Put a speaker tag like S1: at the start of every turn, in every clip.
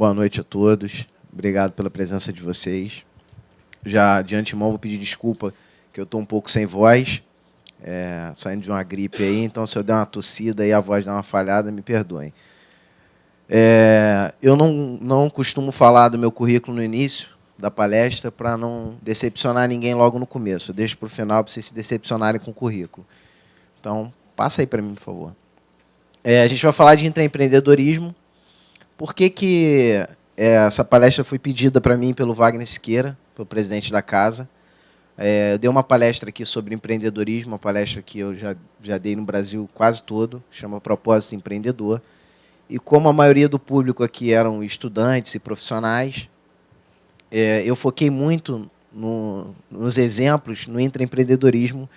S1: Boa noite a todos. Obrigado pela presença de vocês. Já de antemão vou pedir desculpa que eu estou um pouco sem voz, saindo de uma gripe aí, então se eu der uma tossida e a voz der uma falhada, me perdoem. Eu não costumo falar do meu currículo no início da palestra para não decepcionar ninguém logo no começo. Eu deixo para o final para vocês se decepcionarem com o currículo. Então, passa aí para mim, por favor. A gente vai falar de intraempreendedorismo. Por que essa palestra foi pedida para mim pelo Wagner Siqueira, pelo presidente da casa? Eu dei uma palestra aqui sobre empreendedorismo, uma palestra que eu já dei no Brasil quase todo, chama Propósito Empreendedor. E como a maioria do público aqui eram estudantes e profissionais, eu foquei muito nos exemplos, no intraempreendedorismo,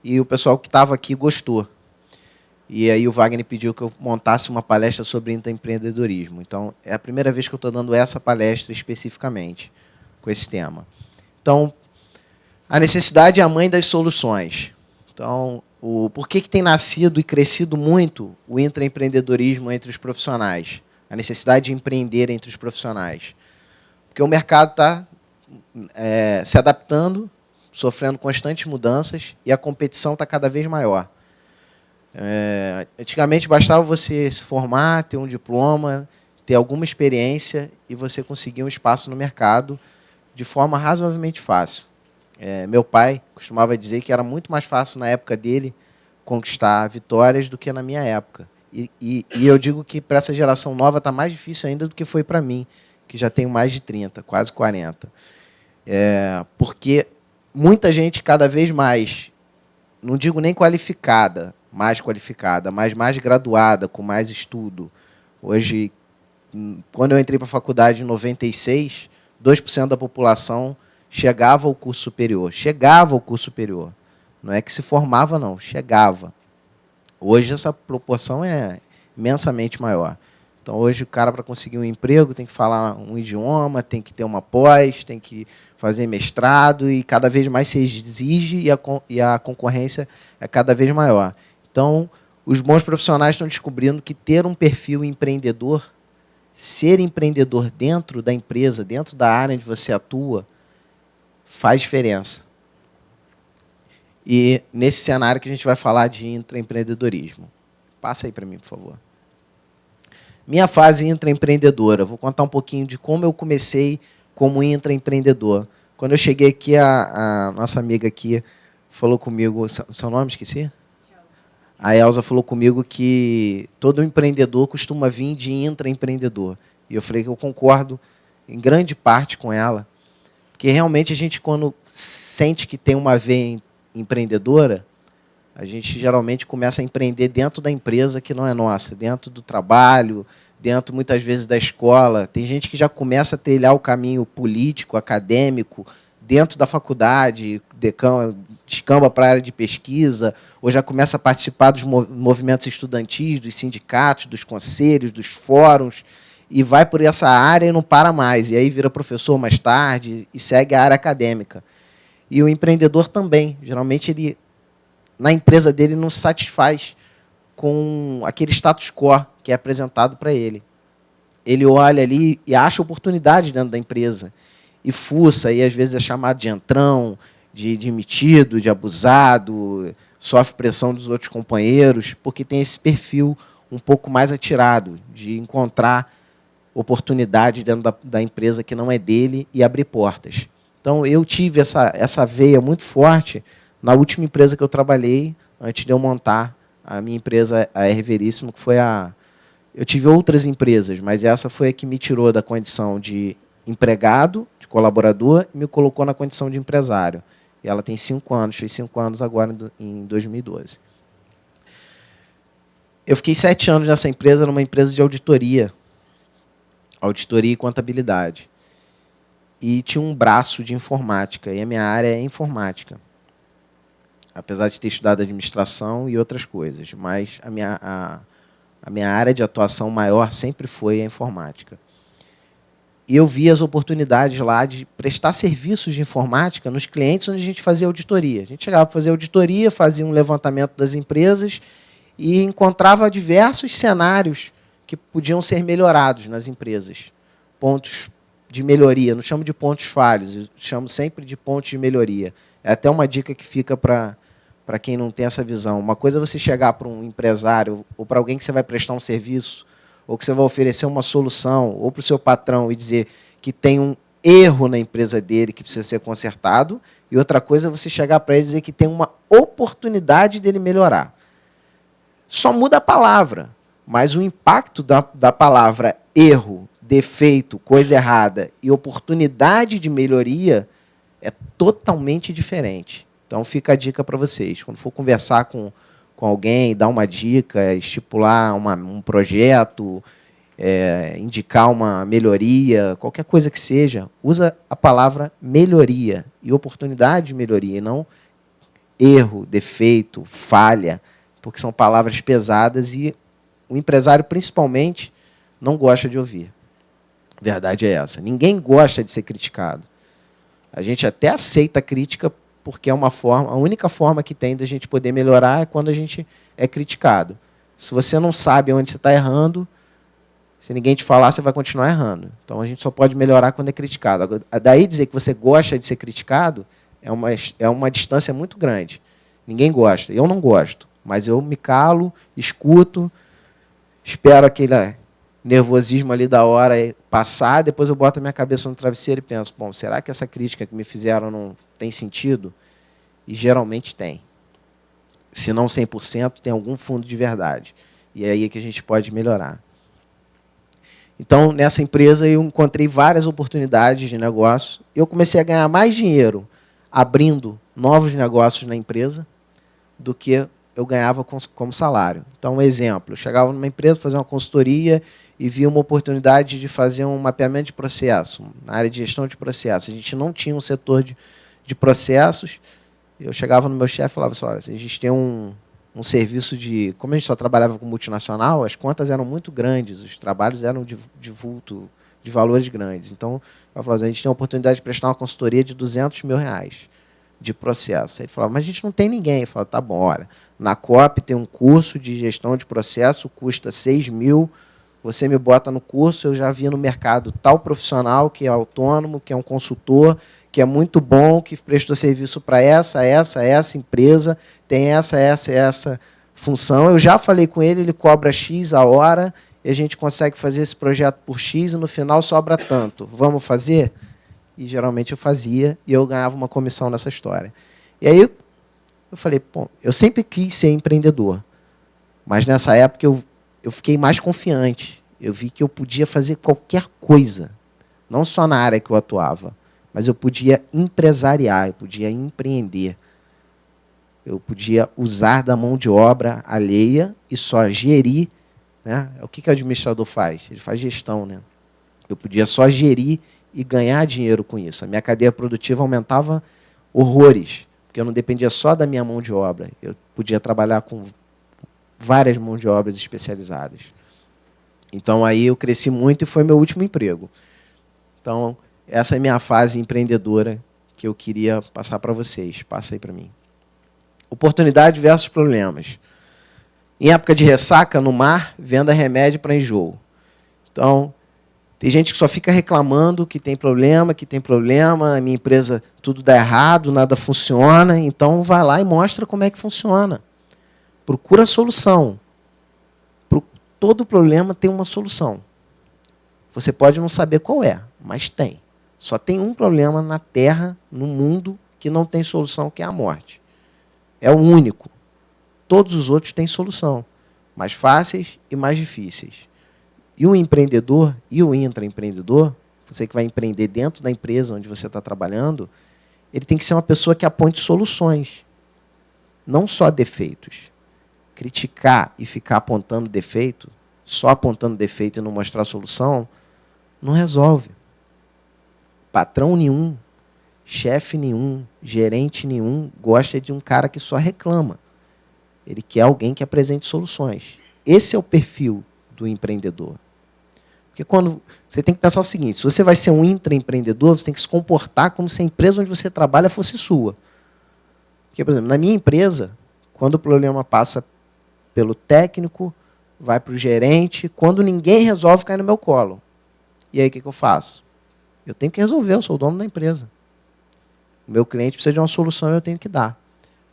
S1: e o pessoal que estava aqui gostou. E aí o Wagner pediu que eu montasse uma palestra sobre intraempreendedorismo. Então, é a primeira vez que eu estou dando essa palestra especificamente, com esse tema. Então, a necessidade é a mãe das soluções. Então, por que tem nascido e crescido muito o intraempreendedorismo entre os profissionais? A necessidade de empreender entre os profissionais. Porque o mercado está se adaptando, sofrendo constantes mudanças, e a competição está cada vez maior. Antigamente bastava você se formar, ter um diploma, ter alguma experiência e você conseguir um espaço no mercado de forma razoavelmente fácil. Meu pai costumava dizer que era muito mais fácil na época dele conquistar vitórias do que na minha época. E eu digo que para essa geração nova está mais difícil ainda do que foi para mim, que já tenho mais de 30, quase 40. Porque muita gente cada vez mais, não digo nem qualificada, mais qualificada, mas mais graduada, com mais estudo. Hoje, quando eu entrei para a faculdade em 96, 2% da população chegava ao curso superior. Chegava ao curso superior. Não é que se formava, não. Chegava. Hoje, essa proporção é imensamente maior. Então, hoje, o cara, para conseguir um emprego, tem que falar um idioma, tem que ter uma pós, tem que fazer mestrado, e cada vez mais se exige e a concorrência é cada vez maior. Então, os bons profissionais estão descobrindo que ter um perfil empreendedor, ser empreendedor dentro da empresa, dentro da área onde você atua, faz diferença. E nesse cenário que a gente vai falar de intraempreendedorismo. Passa aí para mim, por favor. Minha fase intraempreendedora. Vou contar um pouquinho de como eu comecei como intraempreendedor. Quando eu cheguei aqui, a nossa amiga aqui falou comigo... Seu nome, esqueci? A Elza falou comigo que todo empreendedor costuma vir de intraempreendedor. E eu falei que eu concordo em grande parte com ela, porque realmente a gente, quando sente que tem uma veia empreendedora, a gente geralmente começa a empreender dentro da empresa que não é nossa, dentro do trabalho, dentro, muitas vezes, da escola. Tem gente que já começa a trilhar o caminho político, acadêmico, dentro da faculdade, descamba para a área de pesquisa, ou já começa a participar dos movimentos estudantis, dos sindicatos, dos conselhos, dos fóruns, e vai por essa área e não para mais. E aí vira professor mais tarde e segue a área acadêmica. E o empreendedor também. Geralmente, ele, na empresa dele, não se satisfaz com aquele status quo que é apresentado para ele. Ele olha ali e acha oportunidade dentro da empresa. E fuça, e às vezes é chamado de entrão, de metido, de abusado, sofre pressão dos outros companheiros, porque tem esse perfil um pouco mais atirado, de encontrar oportunidade dentro da empresa que não é dele e abrir portas. Então, eu tive essa veia muito forte na última empresa que eu trabalhei, antes de eu montar a minha empresa, a R Veríssimo, que foi a... Eu tive outras empresas, mas essa foi a que me tirou da condição de empregado, de colaborador, e me colocou na condição de empresário. E ela tem 5 anos, fez 5 anos agora em 2012. Eu fiquei 7 anos nessa empresa, numa empresa de auditoria e contabilidade. E tinha um braço de informática, e a minha área é informática. Apesar de ter estudado administração e outras coisas, mas a minha área de atuação maior sempre foi a informática. E eu vi as oportunidades lá de prestar serviços de informática nos clientes onde a gente fazia auditoria. A gente chegava para fazer auditoria, fazia um levantamento das empresas e encontrava diversos cenários que podiam ser melhorados nas empresas. pontos de melhoria. Não chamo de pontos falhos, eu chamo sempre de pontos de melhoria. É até uma dica que fica para quem não tem essa visão. Uma coisa é você chegar para um empresário ou para alguém que você vai prestar um serviço ou que você vai oferecer uma solução, ou para o seu patrão e dizer que tem um erro na empresa dele que precisa ser consertado, e outra coisa é você chegar para ele e dizer que tem uma oportunidade dele melhorar. Só muda a palavra, mas o impacto da palavra erro, defeito, coisa errada e oportunidade de melhoria é totalmente diferente. Então, fica a dica para vocês. Quando for conversar com alguém, dar uma dica, estipular um projeto, indicar uma melhoria, qualquer coisa que seja, usa a palavra melhoria e oportunidade de melhoria, e não erro, defeito, falha, porque são palavras pesadas e o empresário, principalmente, não gosta de ouvir. A verdade é essa. Ninguém gosta de ser criticado. A gente até aceita a crítica porque é uma forma, a única forma que tem da gente poder melhorar é quando a gente é criticado. Se você não sabe onde você está errando, se ninguém te falar, você vai continuar errando. Então, a gente só pode melhorar quando é criticado. Daí dizer que você gosta de ser criticado é uma distância muito grande. Ninguém gosta. Eu não gosto, mas eu me calo, escuto, espero aquele nervosismo ali da hora passar, depois eu boto a minha cabeça no travesseiro e penso, bom, será que essa crítica que me fizeram não tem sentido? E geralmente tem. Se não 100%, tem algum fundo de verdade. E é aí que a gente pode melhorar. Então, nessa empresa, eu encontrei várias oportunidades de negócio. Eu comecei a ganhar mais dinheiro abrindo novos negócios na empresa do que eu ganhava como salário. Então, um exemplo, eu chegava numa empresa, fazer uma consultoria e via uma oportunidade de fazer um mapeamento de processo, na área de gestão de processo. A gente não tinha um setor de processos. Eu chegava no meu chefe e falava assim, olha, a gente tem um serviço de... Como a gente só trabalhava com multinacional, as contas eram muito grandes, os trabalhos eram de vulto, de valores grandes. Então, eu falava assim, a gente tem a oportunidade de prestar uma consultoria de R$200 mil de processo. Aí ele falava, mas a gente não tem ninguém. Eu falava, tá bom, olha, na COP tem um curso de gestão de processo, custa 6 mil, você me bota no curso, eu já vi no mercado tal profissional que é autônomo, que é um consultor, que é muito bom, que prestou serviço para essa empresa, tem essa função. Eu já falei com ele, ele cobra X a hora, e a gente consegue fazer esse projeto por X, e no final sobra tanto. Vamos fazer? E geralmente eu fazia, e eu ganhava uma comissão nessa história. E aí eu falei, pô, eu sempre quis ser empreendedor, mas nessa época eu fiquei mais confiante. Eu vi que eu podia fazer qualquer coisa, não só na área que eu atuava, mas eu podia empresariar, eu podia empreender. Eu podia usar da mão de obra alheia e só gerir. Né? O que o administrador faz? Ele faz gestão. Né? Eu podia só gerir e ganhar dinheiro com isso. A minha cadeia produtiva aumentava horrores, porque eu não dependia só da minha mão de obra. Eu podia trabalhar com várias mãos de obras especializadas. Então, aí eu cresci muito e foi meu último emprego. Então, essa é a minha fase empreendedora que eu queria passar para vocês. Passa aí para mim. Oportunidade versus problemas. Em época de ressaca, no mar, venda remédio para enjoo. Então, tem gente que só fica reclamando que tem problema, a minha empresa tudo dá errado, nada funciona. Então, vai lá e mostra como é que funciona. Procura a solução. Todo problema tem uma solução. Você pode não saber qual é, mas tem. Só tem um problema na Terra, no mundo, que não tem solução, que é a morte. É o único. Todos os outros têm solução, mais fáceis e mais difíceis. E o empreendedor e o intraempreendedor, você que vai empreender dentro da empresa onde você está trabalhando, ele tem que ser uma pessoa que aponte soluções, não só defeitos. Criticar e ficar apontando defeito, só apontando defeito e não mostrar solução, não resolve. Patrão nenhum, chefe nenhum, gerente nenhum gosta de um cara que só reclama. Ele quer alguém que apresente soluções. Esse é o perfil do empreendedor. Porque quando você tem que pensar o seguinte, se você vai ser um intraempreendedor, você tem que se comportar como se a empresa onde você trabalha fosse sua. Porque, por exemplo, na minha empresa, quando o problema passa pelo técnico, vai para o gerente, quando ninguém resolve, cai no meu colo. E aí, o que eu faço? Eu tenho que resolver, eu sou o dono da empresa. O meu cliente precisa de uma solução e eu tenho que dar.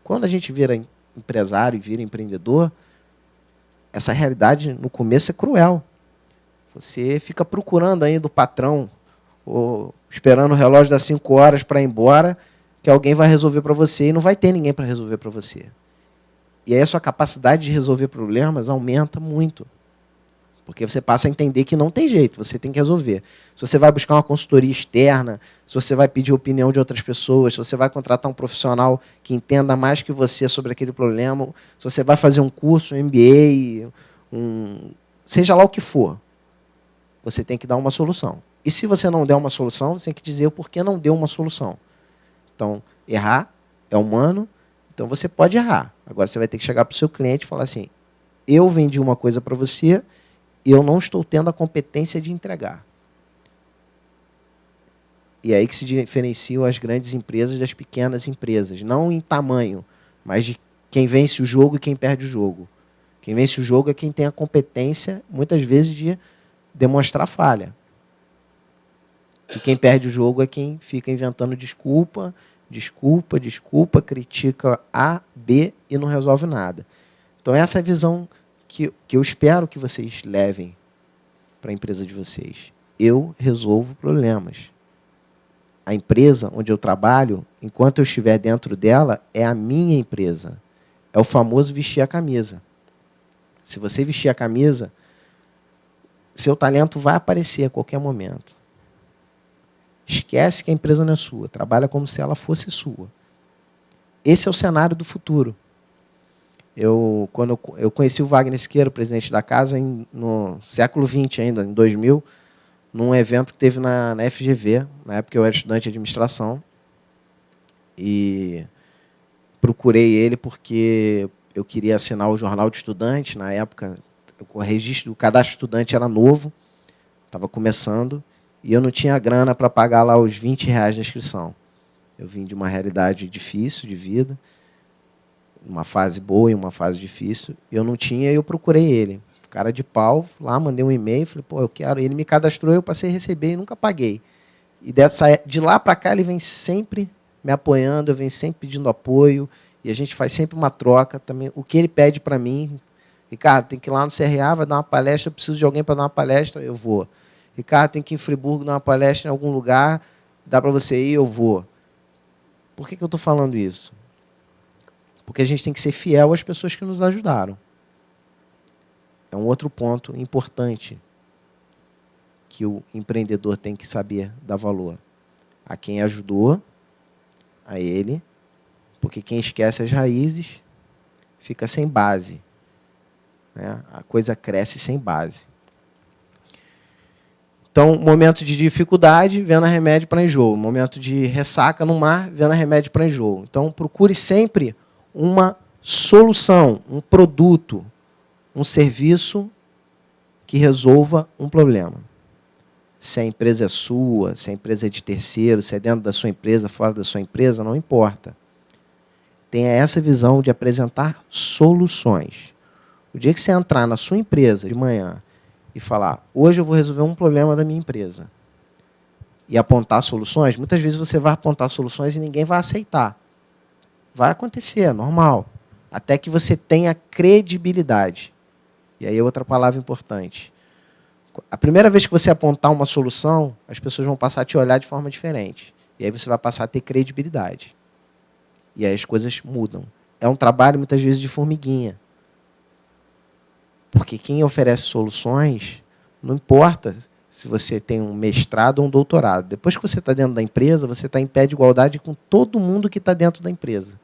S1: Quando a gente vira empresário e vira empreendedor, essa realidade, no começo, é cruel. Você fica procurando ainda o patrão, ou esperando o relógio das 5 horas para ir embora, que alguém vai resolver para você, e não vai ter ninguém para resolver para você. E aí a sua capacidade de resolver problemas aumenta muito. Porque você passa a entender que não tem jeito, você tem que resolver. Se você vai buscar uma consultoria externa, se você vai pedir opinião de outras pessoas, se você vai contratar um profissional que entenda mais que você sobre aquele problema, se você vai fazer um curso, um MBA, seja lá o que for, você tem que dar uma solução. E se você não der uma solução, você tem que dizer o porquê não deu uma solução. Então, errar é humano, então você pode errar. Agora você vai ter que chegar para o seu cliente e falar assim, eu vendi uma coisa para você e eu não estou tendo a competência de entregar. E é aí que se diferenciam as grandes empresas das pequenas empresas. Não em tamanho, mas de quem vence o jogo e quem perde o jogo. Quem vence o jogo é quem tem a competência, muitas vezes, de demonstrar falha. E quem perde o jogo é quem fica inventando desculpa, critica A, B e não resolve nada. Então, essa é a visão que eu espero que vocês levem para a empresa de vocês. Eu resolvo problemas. A empresa onde eu trabalho, enquanto eu estiver dentro dela, é a minha empresa. É o famoso vestir a camisa. Se você vestir a camisa, seu talento vai aparecer a qualquer momento. Esquece que a empresa não é sua. Trabalha como se ela fosse sua. Esse é o cenário do futuro. Quando eu conheci o Wagner Siqueira, presidente da casa, no século XX ainda, em 2000, num evento que teve na FGV, na época eu era estudante de administração, e procurei ele porque eu queria assinar o jornal de estudante. Na época, o cadastro de estudante era novo, estava começando, e eu não tinha grana para pagar lá os R$ 20 da inscrição. Eu vim de uma realidade difícil de vida, uma fase boa e uma fase difícil, eu não tinha, e eu procurei ele. Cara de pau, lá, mandei um e-mail, falei, pô, eu quero. Ele me cadastrou, eu passei a receber e nunca paguei. E de lá para cá, ele vem sempre me apoiando, eu venho sempre pedindo apoio, e a gente faz sempre uma troca também. O que ele pede para mim, Ricardo, tem que ir lá no CRA, vai dar uma palestra, eu preciso de alguém para dar uma palestra, eu vou. Ricardo, tem que ir em Friburgo dar uma palestra em algum lugar, dá para você ir, eu vou. Por que eu estou falando isso? Porque a gente tem que ser fiel às pessoas que nos ajudaram. É um outro ponto importante que o empreendedor tem que saber dar valor. A quem ajudou, a ele, porque quem esquece as raízes fica sem base. Né? A coisa cresce sem base. Então, momento de dificuldade, venda remédio para enjoo. Momento de ressaca no mar, venda remédio para enjoo. Então, procure sempre uma solução, um produto, um serviço que resolva um problema. Se a empresa é sua, se a empresa é de terceiro, se é dentro da sua empresa, fora da sua empresa, não importa. Tenha essa visão de apresentar soluções. O dia que você entrar na sua empresa de manhã e falar, hoje eu vou resolver um problema da minha empresa, e apontar soluções, muitas vezes você vai apontar soluções e ninguém vai aceitar. Vai acontecer, é normal. Até que você tenha credibilidade. E aí é outra palavra importante. A primeira vez que você apontar uma solução, as pessoas vão passar a te olhar de forma diferente. E aí você vai passar a ter credibilidade. E aí as coisas mudam. É um trabalho, muitas vezes, de formiguinha. Porque quem oferece soluções, não importa se você tem um mestrado ou um doutorado. Depois que você está dentro da empresa, você está em pé de igualdade com todo mundo que está dentro da empresa.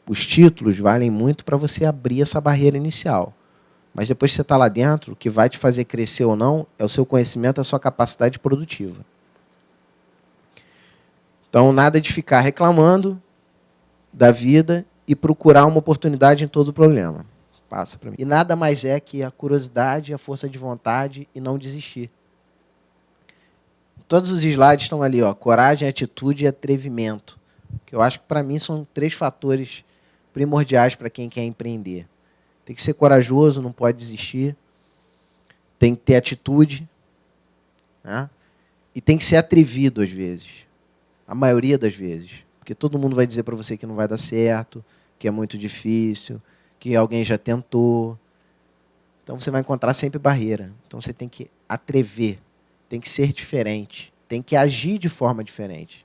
S1: Os títulos valem muito para você abrir essa barreira inicial. Mas depois que você está lá dentro, o que vai te fazer crescer ou não é o seu conhecimento, a sua capacidade produtiva. Então, nada de ficar reclamando da vida e procurar uma oportunidade em todo problema. Passa para mim. E nada mais é que a curiosidade, a força de vontade e não desistir. Todos os slides estão ali, ó, coragem, atitude e atrevimento. Que eu acho que, para mim, são 3 fatores primordiais para quem quer empreender. Tem que ser corajoso, não pode desistir. tem que ter atitude, né? E tem que ser atrevido às vezes. A maioria das vezes. Porque todo mundo vai dizer para você que não vai dar certo, que é muito difícil, que alguém já tentou. Então você vai encontrar sempre barreira. Então você tem que atrever, tem que ser diferente, tem que agir de forma diferente.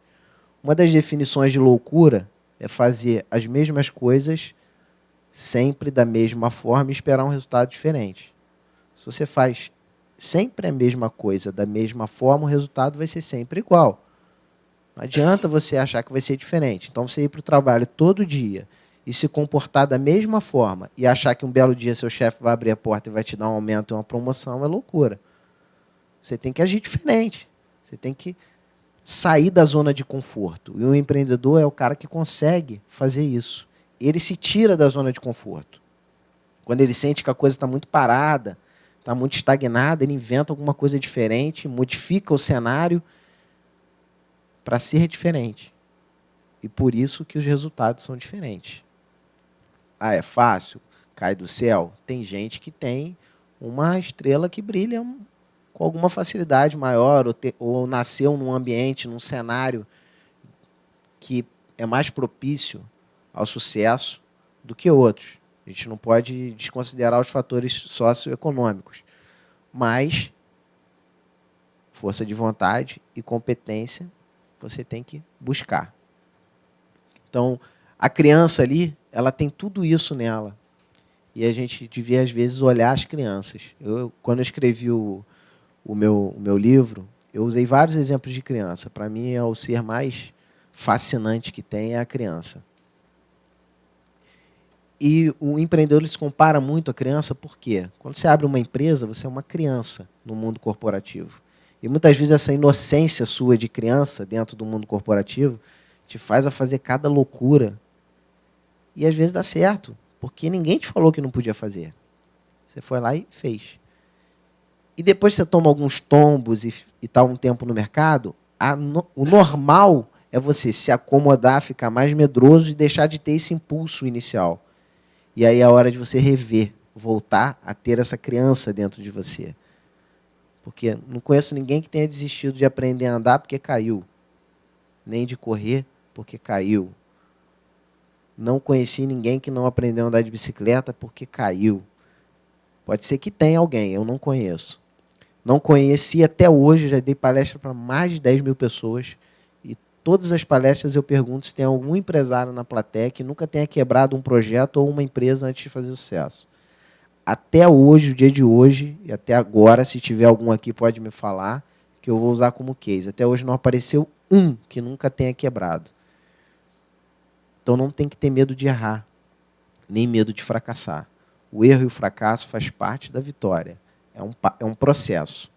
S1: Uma das definições de loucura é fazer as mesmas coisas sempre da mesma forma e esperar um resultado diferente. Se você faz sempre a mesma coisa da mesma forma, o resultado vai ser sempre igual. Não adianta você achar que vai ser diferente. Então, você ir para o trabalho todo dia e se comportar da mesma forma e achar que um belo dia seu chefe vai abrir a porta e vai te dar um aumento e uma promoção é loucura. Você tem que agir diferente. Você tem que sair da zona de conforto. E o empreendedor é o cara que consegue fazer isso. Ele se tira da zona de conforto. Quando ele sente que a coisa está muito parada, está muito estagnada, ele inventa alguma coisa diferente, modifica o cenário para ser diferente. E por isso que os resultados são diferentes. Ah, é fácil? Cai do céu? Tem gente que tem uma estrela que brilha com alguma facilidade maior, ou nasceu num ambiente, num cenário que é mais propício ao sucesso do que outros. A gente não pode desconsiderar os fatores socioeconômicos. Mas força de vontade e competência você tem que buscar. Então, a criança ali, ela tem tudo isso nela. E a gente devia, às vezes, olhar as crianças. Quando eu escrevi o meu livro, eu usei vários exemplos de criança. Para mim, é o ser mais fascinante que tem é a criança. E o empreendedor ele se compara muito à criança, por quê? Quando você abre uma empresa, você é uma criança no mundo corporativo. E muitas vezes essa inocência sua de criança dentro do mundo corporativo te faz a fazer cada loucura. E às vezes dá certo, porque ninguém te falou que não podia fazer. Você foi lá e fez. E depois você toma alguns tombos e está um tempo no mercado, o normal é você se acomodar, ficar mais medroso e deixar de ter esse impulso inicial. E aí é a hora de você rever, voltar a ter essa criança dentro de você. Porque não conheço ninguém que tenha desistido de aprender a andar porque caiu. Nem de correr porque caiu. Não conheci ninguém que não aprendeu a andar de bicicleta porque caiu. Pode ser que tenha alguém, eu não conheço. Não conheci até hoje, já dei palestra para mais de 10 mil pessoas. E todas as palestras eu pergunto se tem algum empresário na plateia que nunca tenha quebrado um projeto ou uma empresa antes de fazer sucesso. Até hoje, o dia de hoje, e até agora, se tiver algum aqui, pode me falar, que eu vou usar como case. Até hoje não apareceu um que nunca tenha quebrado. Então não tem que ter medo de errar, nem medo de fracassar. O erro e o fracasso faz parte da vitória. É um processo.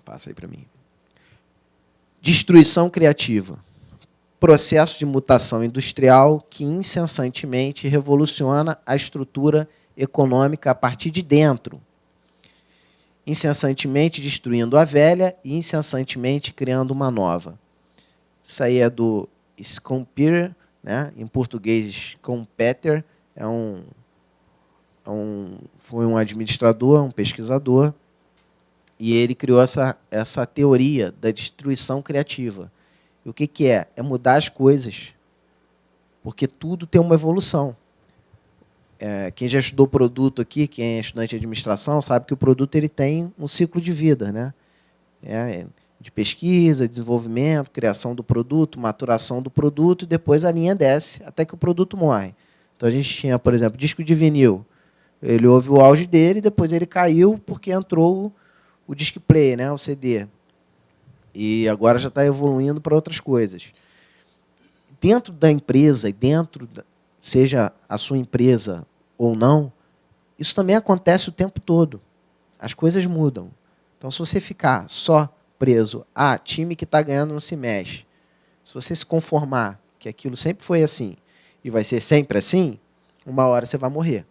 S1: Passa aí para mim. Destruição criativa. Processo de mutação industrial que incessantemente revoluciona a estrutura econômica a partir de dentro. Incessantemente destruindo a velha e incessantemente criando uma nova. Isso aí é do Schumpeter, né? Em português, Schumpeter, foi um administrador, um pesquisador, e ele criou essa teoria da destruição criativa. E o que é? É mudar as coisas, porque tudo tem uma evolução. Quem já estudou produto aqui, quem é estudante de administração, sabe que o produto ele tem um ciclo de vida, né? De pesquisa, desenvolvimento, criação do produto, maturação do produto, e depois a linha desce até que o produto morre. Então, a gente tinha, por exemplo, disco de vinil. Ele houve o auge dele, depois ele caiu porque entrou o disc play, né, o CD. E agora já está evoluindo para outras coisas. Dentro da empresa, seja a sua empresa ou não, isso também acontece o tempo todo. As coisas mudam. Então, se você ficar só preso a time que está ganhando não se mexe, se você se conformar que aquilo sempre foi assim e vai ser sempre assim, uma hora você vai morrer.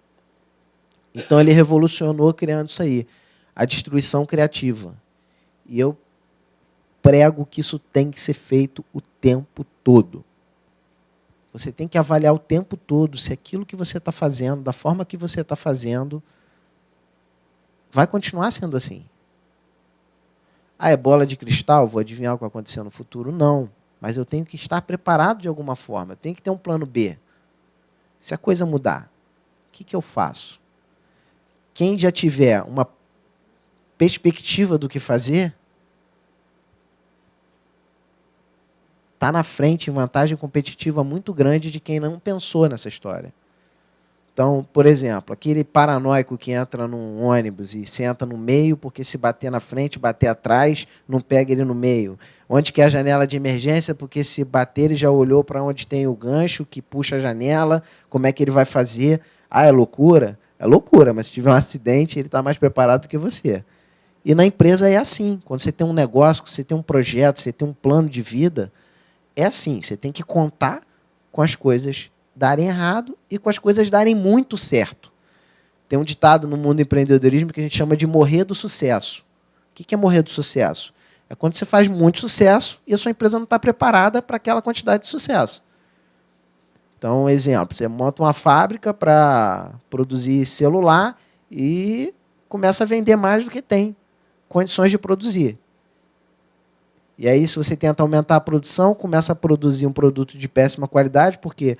S1: Então, ele revolucionou criando isso aí, a destruição criativa. E eu prego que isso tem que ser feito o tempo todo. Você tem que avaliar o tempo todo se aquilo que você está fazendo, da forma que você está fazendo, vai continuar sendo assim. Ah, é bola de cristal? Vou adivinhar o que vai acontecer no futuro? Não. Mas eu tenho que estar preparado de alguma forma. Eu tenho que ter um plano B. Se a coisa mudar, o que eu faço? Quem já tiver uma perspectiva do que fazer, está na frente em vantagem competitiva muito grande de quem não pensou nessa história. Então, por exemplo, aquele paranoico que entra num ônibus e senta no meio, porque se bater na frente, bater atrás, não pega ele no meio. Onde que é a janela de emergência, porque se bater ele já olhou para onde tem o gancho que puxa a janela, como é que ele vai fazer? Ah, é loucura? É loucura, mas se tiver um acidente, ele está mais preparado do que você. E na empresa é assim. Quando você tem um negócio, você tem um projeto, você tem um plano de vida, é assim. Você tem que contar com as coisas darem errado e com as coisas darem muito certo. Tem um ditado no mundo do empreendedorismo que a gente chama de morrer do sucesso. O que é morrer do sucesso? É quando você faz muito sucesso e a sua empresa não está preparada para aquela quantidade de sucesso. Então, exemplo, você monta uma fábrica para produzir celular e começa a vender mais do que tem condições de produzir. E aí, se você tenta aumentar a produção, começa a produzir um produto de péssima qualidade, porque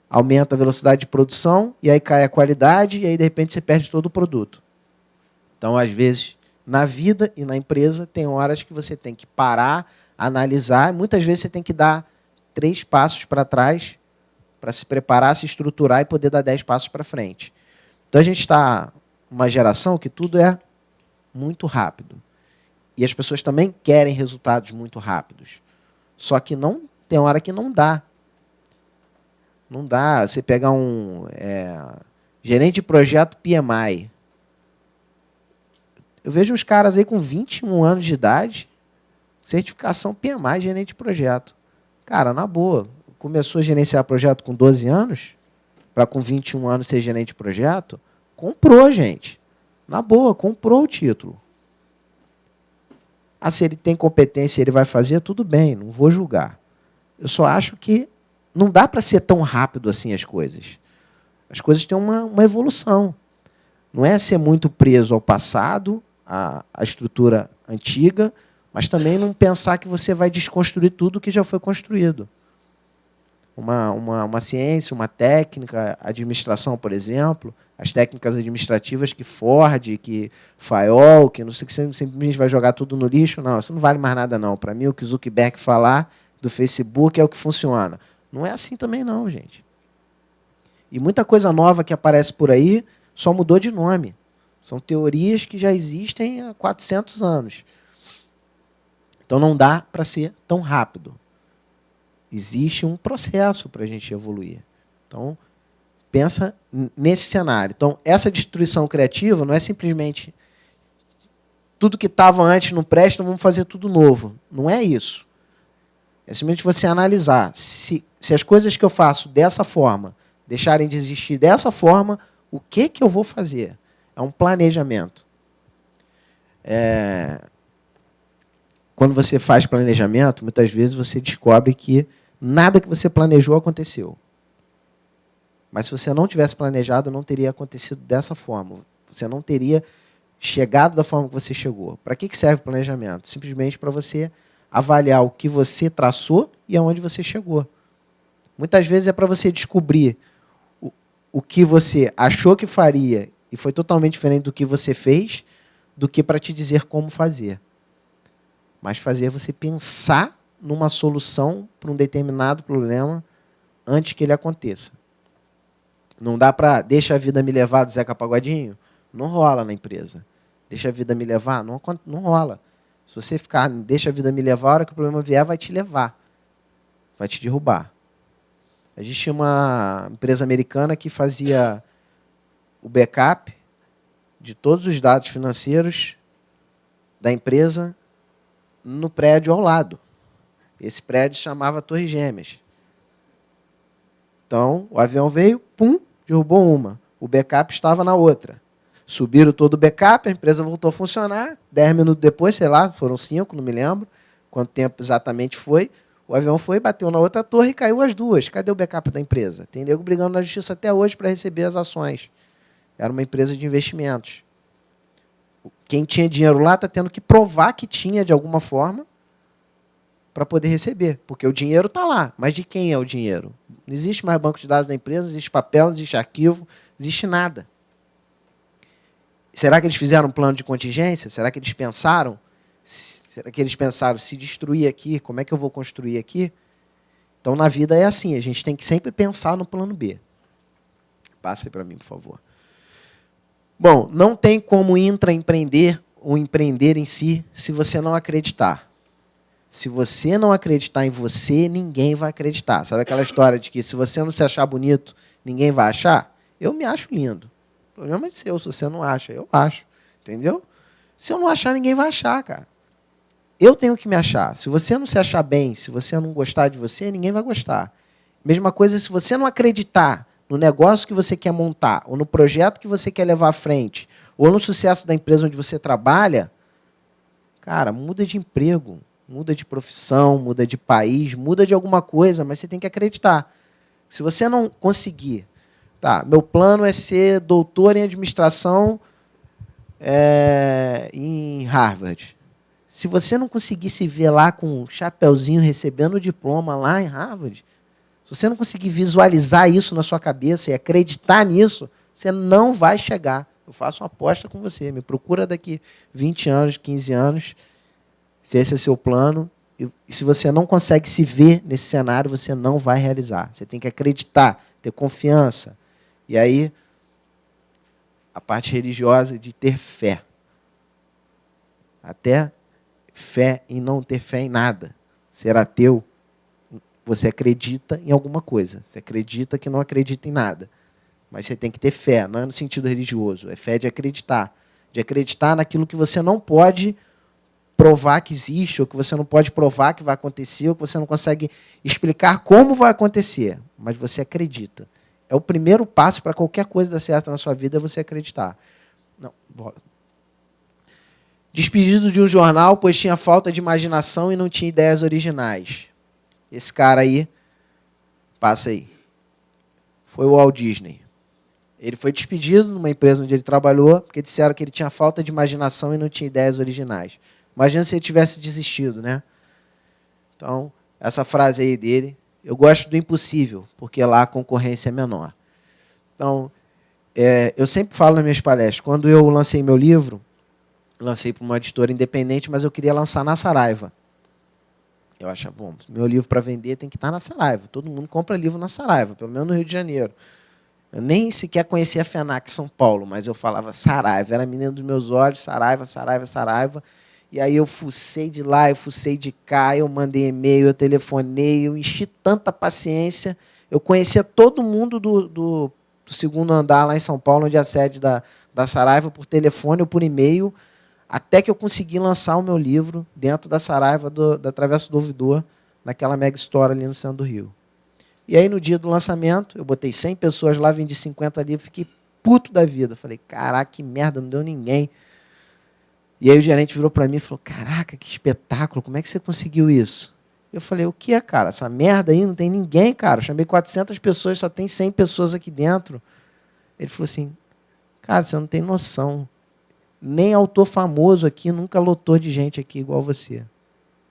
S1: aumenta a velocidade de produção, e aí cai a qualidade, e aí, de repente, você perde todo o produto. Então, às vezes, na vida e na empresa, tem horas que você tem que parar, analisar, e muitas vezes você tem que dar 3 passos para trás para se preparar, se estruturar e poder dar 10 passos para frente. Então, a gente está numa geração que tudo é muito rápido. E as pessoas também querem resultados muito rápidos. Só que não tem hora que não dá. Não dá. Você pegar um gerente de projeto PMI. Eu vejo uns caras aí com 21 anos de idade, certificação PMI, gerente de projeto. Cara, na boa, começou a gerenciar projeto com 12 anos, para com 21 anos ser gerente de projeto, comprou, gente. Na boa, comprou o título. Ah, se ele tem competência e ele vai fazer, tudo bem, não vou julgar. Eu só acho que não dá para ser tão rápido assim as coisas. As coisas têm uma evolução. Não é ser muito preso ao passado, à estrutura antiga, mas também não pensar que você vai desconstruir tudo que já foi construído. Uma ciência, uma técnica, administração, por exemplo, as técnicas administrativas que Ford, que Fayol, que não sei, que você simplesmente vai jogar tudo no lixo. Não, isso não vale mais nada, não. Para mim, o que o Zuckerberg falar do Facebook é o que funciona. Não é assim também, não, gente. E muita coisa nova que aparece por aí só mudou de nome. São teorias que já existem há 400 anos. Então, não dá para ser tão rápido. Existe um processo para a gente evoluir. Então, pensa nesse cenário. Então, essa destruição criativa não é simplesmente tudo que estava antes não presta, vamos fazer tudo novo. Não é isso. É simplesmente você analisar se as coisas que eu faço dessa forma deixarem de existir dessa forma, o que eu vou fazer? É um planejamento. Quando você faz planejamento, muitas vezes você descobre que nada que você planejou aconteceu. Mas se você não tivesse planejado, não teria acontecido dessa forma. Você não teria chegado da forma que você chegou. Para que serve o planejamento? Simplesmente para você avaliar o que você traçou e aonde você chegou. Muitas vezes é para você descobrir o que você achou que faria e foi totalmente diferente do que você fez, do que para te dizer como fazer. Mas fazer você pensar numa solução para um determinado problema antes que ele aconteça. Não dá para deixa a vida me levar do Zeca Pagodinho? Não rola na empresa. Deixa a vida me levar? Não rola. Se você ficar, deixa a vida me levar, a hora que o problema vier, vai te levar. Vai te derrubar. A gente tinha uma empresa americana que fazia o backup de todos os dados financeiros da empresa no prédio ao lado. Esse prédio chamava Torres Gêmeas. Então, o avião veio, pum, derrubou uma. O backup estava na outra. Subiram todo o backup, a empresa voltou a funcionar. 10 minutos depois, sei lá, foram 5, não me lembro quanto tempo exatamente foi. O avião foi, bateu na outra torre e caiu as duas. Cadê o backup da empresa? Tem nego brigando na justiça até hoje para receber as ações. Era uma empresa de investimentos. Quem tinha dinheiro lá está tendo que provar que tinha de alguma forma para poder receber. Porque o dinheiro está lá. Mas de quem é o dinheiro? Não existe mais banco de dados da empresa, não existe papel, não existe arquivo, não existe nada. Será que eles fizeram um plano de contingência? Será que eles pensaram? Será que eles pensaram, se destruir aqui, como é que eu vou construir aqui? Então, na vida é assim, a gente tem que sempre pensar no plano B. Passa aí para mim, por favor. Bom, não tem como intraempreender ou empreender em si se você não acreditar. Se você não acreditar em você, ninguém vai acreditar. Sabe aquela história de que se você não se achar bonito, ninguém vai achar? Eu me acho lindo. O problema é seu, se você não acha, eu acho. Entendeu? Se eu não achar, ninguém vai achar, cara. Eu tenho que me achar. Se você não se achar bem, se você não gostar de você, ninguém vai gostar. Mesma coisa, se você não acreditar no negócio que você quer montar, ou no projeto que você quer levar à frente, ou no sucesso da empresa onde você trabalha, cara, muda de emprego, muda de profissão, muda de país, muda de alguma coisa, mas você tem que acreditar. Se você não conseguir, tá, meu plano é ser doutor em administração em Harvard. Se você não conseguir se ver lá com um chapeuzinho recebendo o diploma lá em Harvard, se você não conseguir visualizar isso na sua cabeça e acreditar nisso, você não vai chegar. Eu faço uma aposta com você. Me procura daqui 20 anos, 15 anos, se esse é seu plano. E se você não consegue se ver nesse cenário, você não vai realizar. Você tem que acreditar, ter confiança. E aí, a parte religiosa de ter fé. Até fé em não ter fé em nada. Ser ateu, você acredita em alguma coisa. Você acredita que não acredita em nada. Mas você tem que ter fé, não é no sentido religioso. É fé de acreditar. De acreditar naquilo que você não pode provar que existe, ou que você não pode provar que vai acontecer, ou que você não consegue explicar como vai acontecer. Mas você acredita. É o primeiro passo para qualquer coisa dar certo na sua vida, é você acreditar. Não, volta. Despedido de um jornal, pois tinha falta de imaginação e não tinha ideias originais. Esse cara aí, passa aí, foi o Walt Disney. Ele foi despedido numa empresa onde ele trabalhou, porque disseram que ele tinha falta de imaginação e não tinha ideias originais. Imagina se ele tivesse desistido, né? Então, essa frase aí dele, eu gosto do impossível, porque lá a concorrência é menor. Então, eu sempre falo nas minhas palestras, quando eu lancei meu livro, lancei para uma editora independente, mas eu queria lançar na Saraiva. Eu acho, bom, meu livro para vender tem que estar na Saraiva. Todo mundo compra livro na Saraiva, pelo menos no Rio de Janeiro. Eu nem sequer conhecia a FENAC São Paulo, mas eu falava Saraiva, era a menina dos meus olhos, Saraiva, Saraiva, Saraiva. E aí eu fucei de lá, eu fucei de cá, eu mandei e-mail, eu telefonei, eu enchi tanta paciência. Eu conhecia todo mundo do segundo andar lá em São Paulo, onde é a sede da Saraiva, por telefone ou por e-mail, até que eu consegui lançar o meu livro dentro da Saraiva, da Travessa do Ouvidor, naquela mega store ali no centro do Rio. E aí, no dia do lançamento, eu botei 100 pessoas lá, vendi 50 livros, fiquei puto da vida. Falei, caraca, que merda, não deu ninguém. E aí o gerente virou para mim e falou, caraca, que espetáculo, como é que você conseguiu isso? Eu falei, o que é, cara? Essa merda aí não tem ninguém, cara. Eu chamei 400 pessoas, só tem 100 pessoas aqui dentro. Ele falou assim, cara, você não tem noção. Nem autor famoso aqui nunca lotou de gente aqui igual você.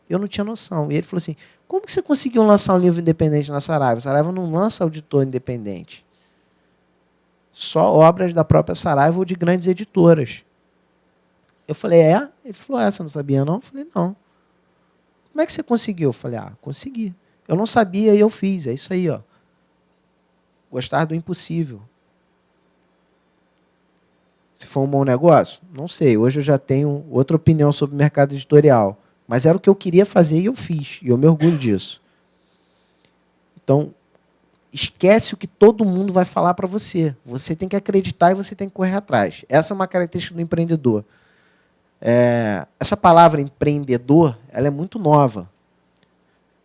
S1: Eu não tinha noção. E ele falou assim, como que você conseguiu lançar um livro independente na Saraiva? A Saraiva não lança auditor independente. Só obras da própria Saraiva ou de grandes editoras. Eu falei, é? Ele falou, você não sabia não? Eu falei, não. Como é que você conseguiu? Eu falei, consegui. Eu não sabia e eu fiz. É isso aí, ó. Gostar do impossível. Se for um bom negócio? Não sei. Hoje eu já tenho outra opinião sobre o mercado editorial. Mas era o que eu queria fazer e eu fiz. E eu me orgulho disso. Então, esquece o que todo mundo vai falar para você. Você tem que acreditar e você tem que correr atrás. Essa é uma característica do empreendedor. Essa palavra empreendedor, ela é muito nova.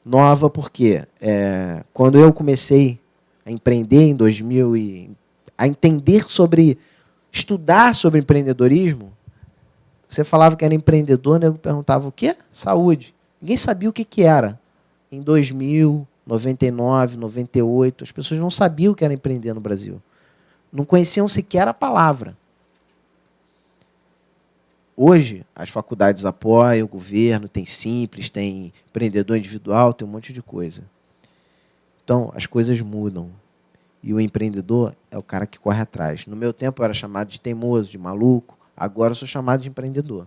S1: Nova porque quando eu comecei a empreender em 2000 a entender estudar sobre empreendedorismo, você falava que era empreendedor, eu perguntava o quê? Saúde. Ninguém sabia o que era. Em 2000, 99, 98, as pessoas não sabiam o que era empreender no Brasil. Não conheciam sequer a palavra. Hoje, as faculdades apoiam, o governo, tem Simples, tem empreendedor individual, tem um monte de coisa. Então, as coisas mudam. E o empreendedor é o cara que corre atrás. No meu tempo, eu era chamado de teimoso, de maluco. Agora, eu sou chamado de empreendedor.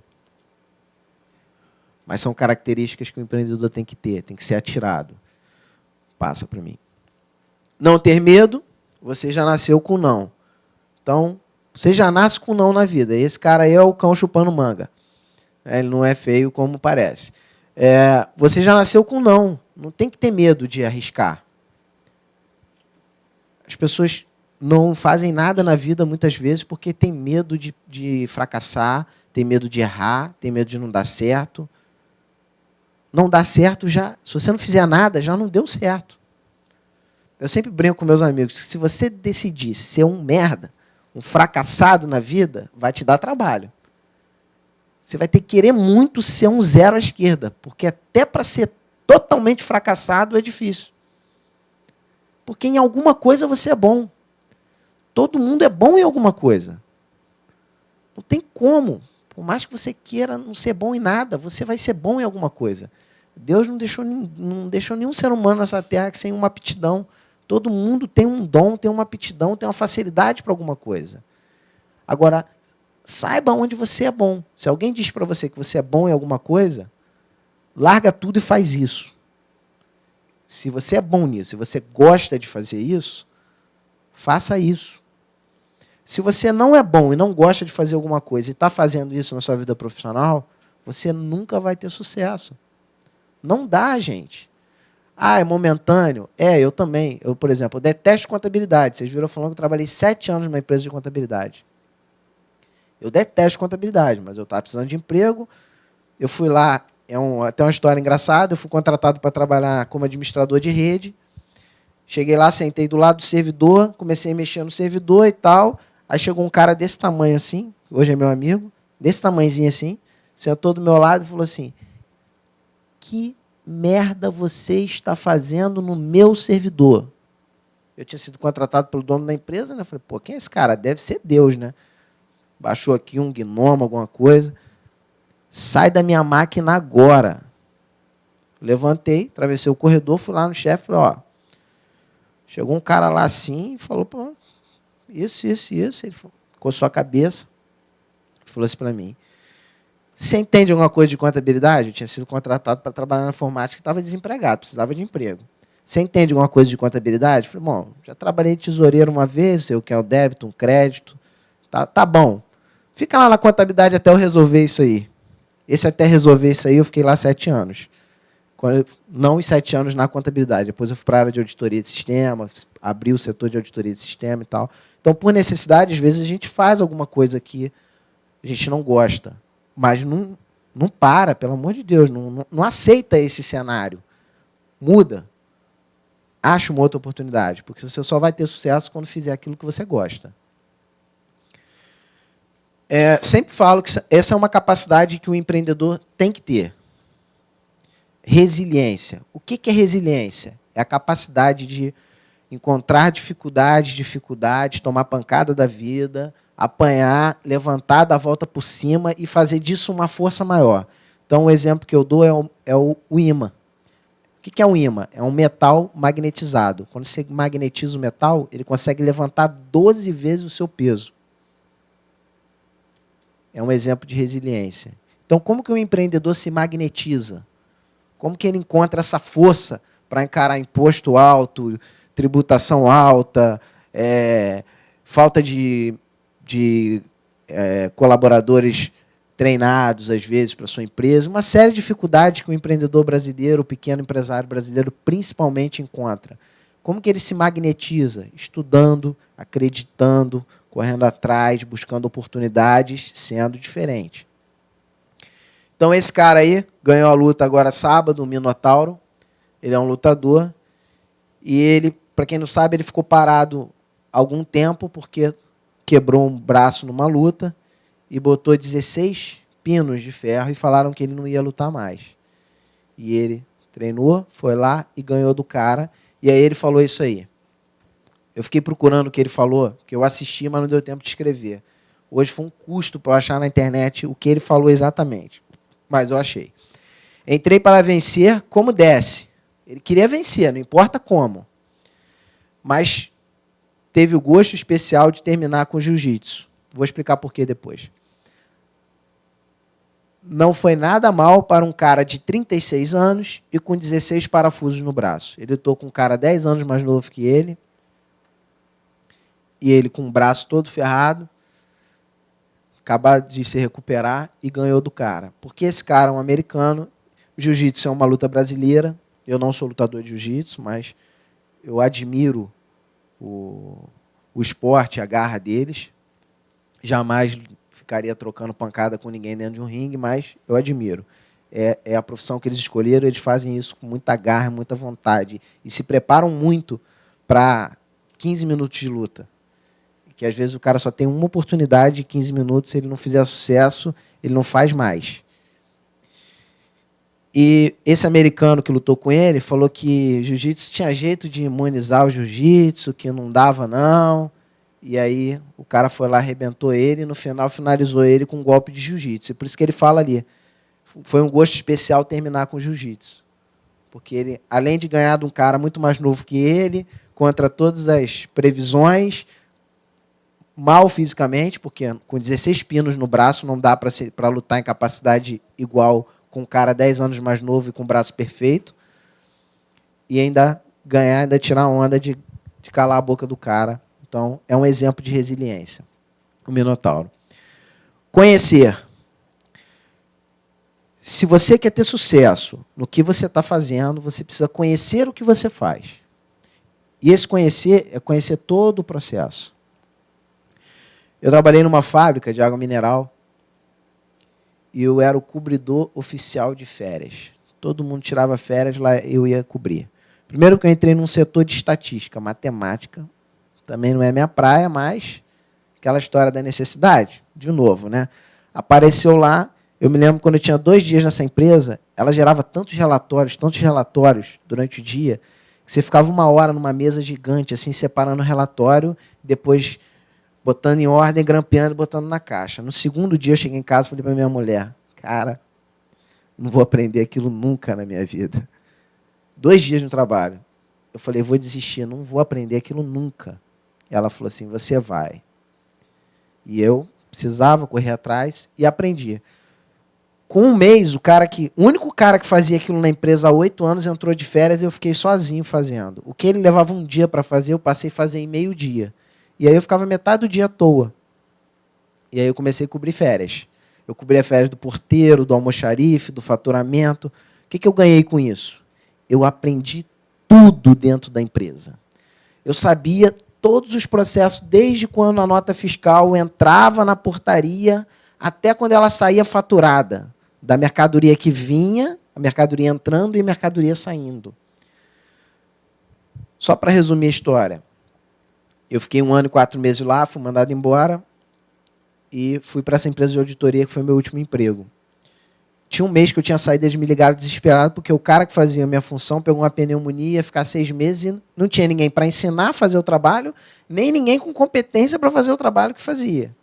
S1: Mas são características que o empreendedor tem que ter, tem que ser atirado. Passa para mim. Não ter medo, você já nasceu com não. Então, você já nasce com não na vida. Esse cara aí é o cão chupando manga. Ele não é feio como parece. Você já nasceu com não. Não tem que ter medo de arriscar. As pessoas não fazem nada na vida, muitas vezes, porque tem medo de fracassar, tem medo de errar, tem medo de não dar certo. Não dá certo, já. Se você não fizer nada, já não deu certo. Eu sempre brinco com meus amigos, que se você decidir ser um merda, um fracassado na vida, vai te dar trabalho. Você vai ter que querer muito ser um zero à esquerda, porque até para ser totalmente fracassado é difícil. Porque em alguma coisa você é bom. Todo mundo é bom em alguma coisa. Não tem como. Por mais que você queira não ser bom em nada, você vai ser bom em alguma coisa. Deus não deixou nenhum ser humano nessa terra sem uma aptidão. Todo mundo tem um dom, tem uma aptidão, tem uma facilidade para alguma coisa. Agora, saiba onde você é bom. Se alguém diz para você que você é bom em alguma coisa, larga tudo e faz isso. Se você é bom nisso, se você gosta de fazer isso, faça isso. Se você não é bom e não gosta de fazer alguma coisa e está fazendo isso na sua vida profissional, você nunca vai ter sucesso. Não dá, gente. É momentâneo? Eu também. Eu, por exemplo, eu detesto contabilidade. Vocês viram falando que eu trabalhei 7 anos numa empresa de contabilidade. Eu detesto contabilidade, mas eu estava precisando de emprego. Eu fui lá, até uma história engraçada, eu fui contratado para trabalhar como administrador de rede. Cheguei lá, sentei do lado do servidor, comecei a mexer no servidor e tal. Aí chegou um cara desse tamanho assim, hoje é meu amigo, desse tamanhozinho assim, sentou do meu lado e falou assim: que merda você está fazendo no meu servidor? Eu tinha sido contratado pelo dono da empresa, né? Eu falei, quem é esse cara? Deve ser Deus, né? Baixou aqui um gnomo, alguma coisa. Sai da minha máquina agora. Levantei, atravessei o corredor, fui lá no chefe, falei, chegou um cara lá assim e falou, isso. Ele coçou a cabeça, falou assim para mim, você entende alguma coisa de contabilidade? Eu tinha sido contratado para trabalhar na informática e estava desempregado, precisava de emprego. Você entende alguma coisa de contabilidade? Eu falei, já trabalhei de tesoureiro uma vez, sei o que é o débito, um crédito. Tá bom. Fica lá na contabilidade até eu resolver isso aí. Até resolver isso aí, eu fiquei lá 7 anos. Não os 7 anos na contabilidade. Depois eu fui para a área de auditoria de sistema, abri o setor de auditoria de sistema e tal. Então, por necessidade, às vezes a gente faz alguma coisa que a gente não gosta. Mas não para, pelo amor de Deus, não aceita esse cenário. Muda. Acha uma outra oportunidade, porque você só vai ter sucesso quando fizer aquilo que você gosta. Sempre falo que essa é uma capacidade que o empreendedor tem que ter. Resiliência. O que é resiliência? É a capacidade de encontrar dificuldades, tomar pancada da vida, apanhar, levantar, dar a volta por cima e fazer disso uma força maior. Então, o exemplo que eu dou é o ímã. O que é um ímã? É um metal magnetizado. Quando você magnetiza o metal, ele consegue levantar 12 vezes o seu peso. É um exemplo de resiliência. Então, como que o empreendedor se magnetiza? Como que ele encontra essa força para encarar imposto alto, tributação alta, falta de colaboradores treinados, às vezes, para a sua empresa, uma série de dificuldades que o empreendedor brasileiro, o pequeno empresário brasileiro, principalmente encontra. Como que ele se magnetiza? Estudando, acreditando, correndo atrás, buscando oportunidades, sendo diferente. Então, esse cara aí ganhou a luta agora sábado, o Minotauro. Ele é um lutador. E ele, para quem não sabe, ele ficou parado algum tempo porque quebrou um braço numa luta e botou 16 pinos de ferro e falaram que ele não ia lutar mais. E ele treinou, foi lá e ganhou do cara. E aí ele falou isso aí. Eu fiquei procurando o que ele falou, que eu assisti, mas não deu tempo de escrever. Hoje foi um custo para eu achar na internet o que ele falou exatamente. Mas eu achei. Entrei para vencer como desce. Ele queria vencer, não importa como. Mas teve o gosto especial de terminar com jiu-jitsu. Vou explicar por que depois. Não foi nada mal para um cara de 36 anos e com 16 parafusos no braço. Ele lutou com um cara 10 anos mais novo que ele. E ele com o braço todo ferrado. Acabado de se recuperar e ganhou do cara. Porque esse cara é um americano. O jiu-jitsu é uma luta brasileira. Eu não sou lutador de jiu-jitsu, mas eu admiro o esporte, a garra deles. Jamais ficaria trocando pancada com ninguém dentro de um ringue, mas eu admiro. É a profissão que eles escolheram, eles fazem isso com muita garra, muita vontade. E se preparam muito para 15 minutos de luta. Que às vezes o cara só tem uma oportunidade de 15 minutos, se ele não fizer sucesso, ele não faz mais. E esse americano que lutou com ele falou que jiu-jitsu tinha jeito de imunizar o jiu-jitsu, que não dava não. E aí o cara foi lá, arrebentou ele e no final finalizou ele com um golpe de jiu-jitsu. E por isso que ele fala ali, foi um gosto especial terminar com jiu-jitsu. Porque ele, além de ganhar de um cara muito mais novo que ele, contra todas as previsões, mal fisicamente, porque com 16 pinos no braço não dá para lutar em capacidade igual com um cara 10 anos mais novo e com o braço perfeito, e ainda ganhar, ainda tirar onda de calar a boca do cara. Então, é um exemplo de resiliência, o Minotauro. Conhecer. Se você quer ter sucesso no que você está fazendo, você precisa conhecer o que você faz. E esse conhecer é conhecer todo o processo. Eu trabalhei numa fábrica de água mineral e eu era o cobridor oficial de férias. Todo mundo tirava férias, lá eu ia cobrir. Primeiro que eu entrei num setor de estatística, matemática. Também não é minha praia, mas aquela história da necessidade. De novo, né? Apareceu lá, eu me lembro quando eu tinha 2 dias nessa empresa, ela gerava tantos relatórios durante o dia, que você ficava 1 hora numa mesa gigante, assim, separando o relatório, depois botando em ordem, grampeando e botando na caixa. No segundo dia eu cheguei em casa e falei para minha mulher, cara, não vou aprender aquilo nunca na minha vida. 2 dias no trabalho. Eu falei, vou desistir, não vou aprender aquilo nunca. Ela falou assim, você vai. E eu precisava correr atrás e aprendi. Com 1 mês, o único cara que fazia aquilo na empresa há 8 anos entrou de férias e eu fiquei sozinho fazendo. O que ele levava 1 dia para fazer, eu passei a fazer em meio dia. E aí eu ficava metade do dia à toa. E aí eu comecei a cobrir férias. Eu cobria férias do porteiro, do almoxarife, do faturamento. O que eu ganhei com isso? Eu aprendi tudo dentro da empresa. Eu sabia todos os processos, desde quando a nota fiscal entrava na portaria até quando ela saía faturada. Da mercadoria que vinha, a mercadoria entrando e a mercadoria saindo. Só para resumir a história. Eu fiquei 1 ano e 4 meses lá, fui mandado embora e fui para essa empresa de auditoria que foi meu último emprego. Tinha 1 mês que eu tinha saído, eles me ligaram desesperado porque o cara que fazia a minha função pegou uma pneumonia, ia ficar 6 meses e não tinha ninguém para ensinar a fazer o trabalho, nem ninguém com competência para fazer o trabalho que fazia.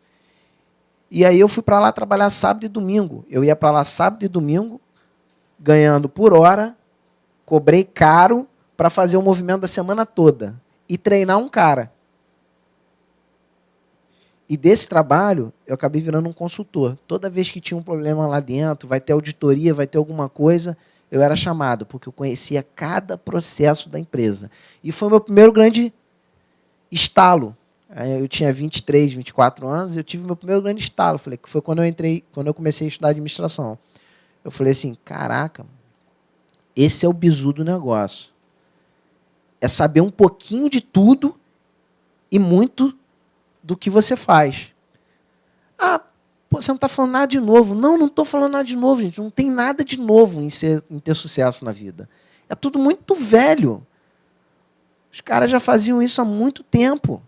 S1: E aí eu fui para lá trabalhar sábado e domingo. Eu ia para lá sábado e domingo, ganhando por hora, cobrei caro para fazer o movimento da semana toda e treinar um cara. E desse trabalho, eu acabei virando um consultor. Toda vez que tinha um problema lá dentro, vai ter auditoria, vai ter alguma coisa, eu era chamado, porque eu conhecia cada processo da empresa. E foi o meu primeiro grande estalo. Eu tinha 23, 24 anos, e eu tive o meu primeiro grande estalo. Falei, que foi quando eu comecei a estudar administração. Eu falei assim, caraca, esse é o bizu do negócio. É saber um pouquinho de tudo e muito do que você faz. Ah, pô, você não está falando nada de novo. Não estou falando nada de novo, gente. Não tem nada de novo em ter sucesso na vida. É tudo muito velho. Os caras já faziam isso há muito tempo.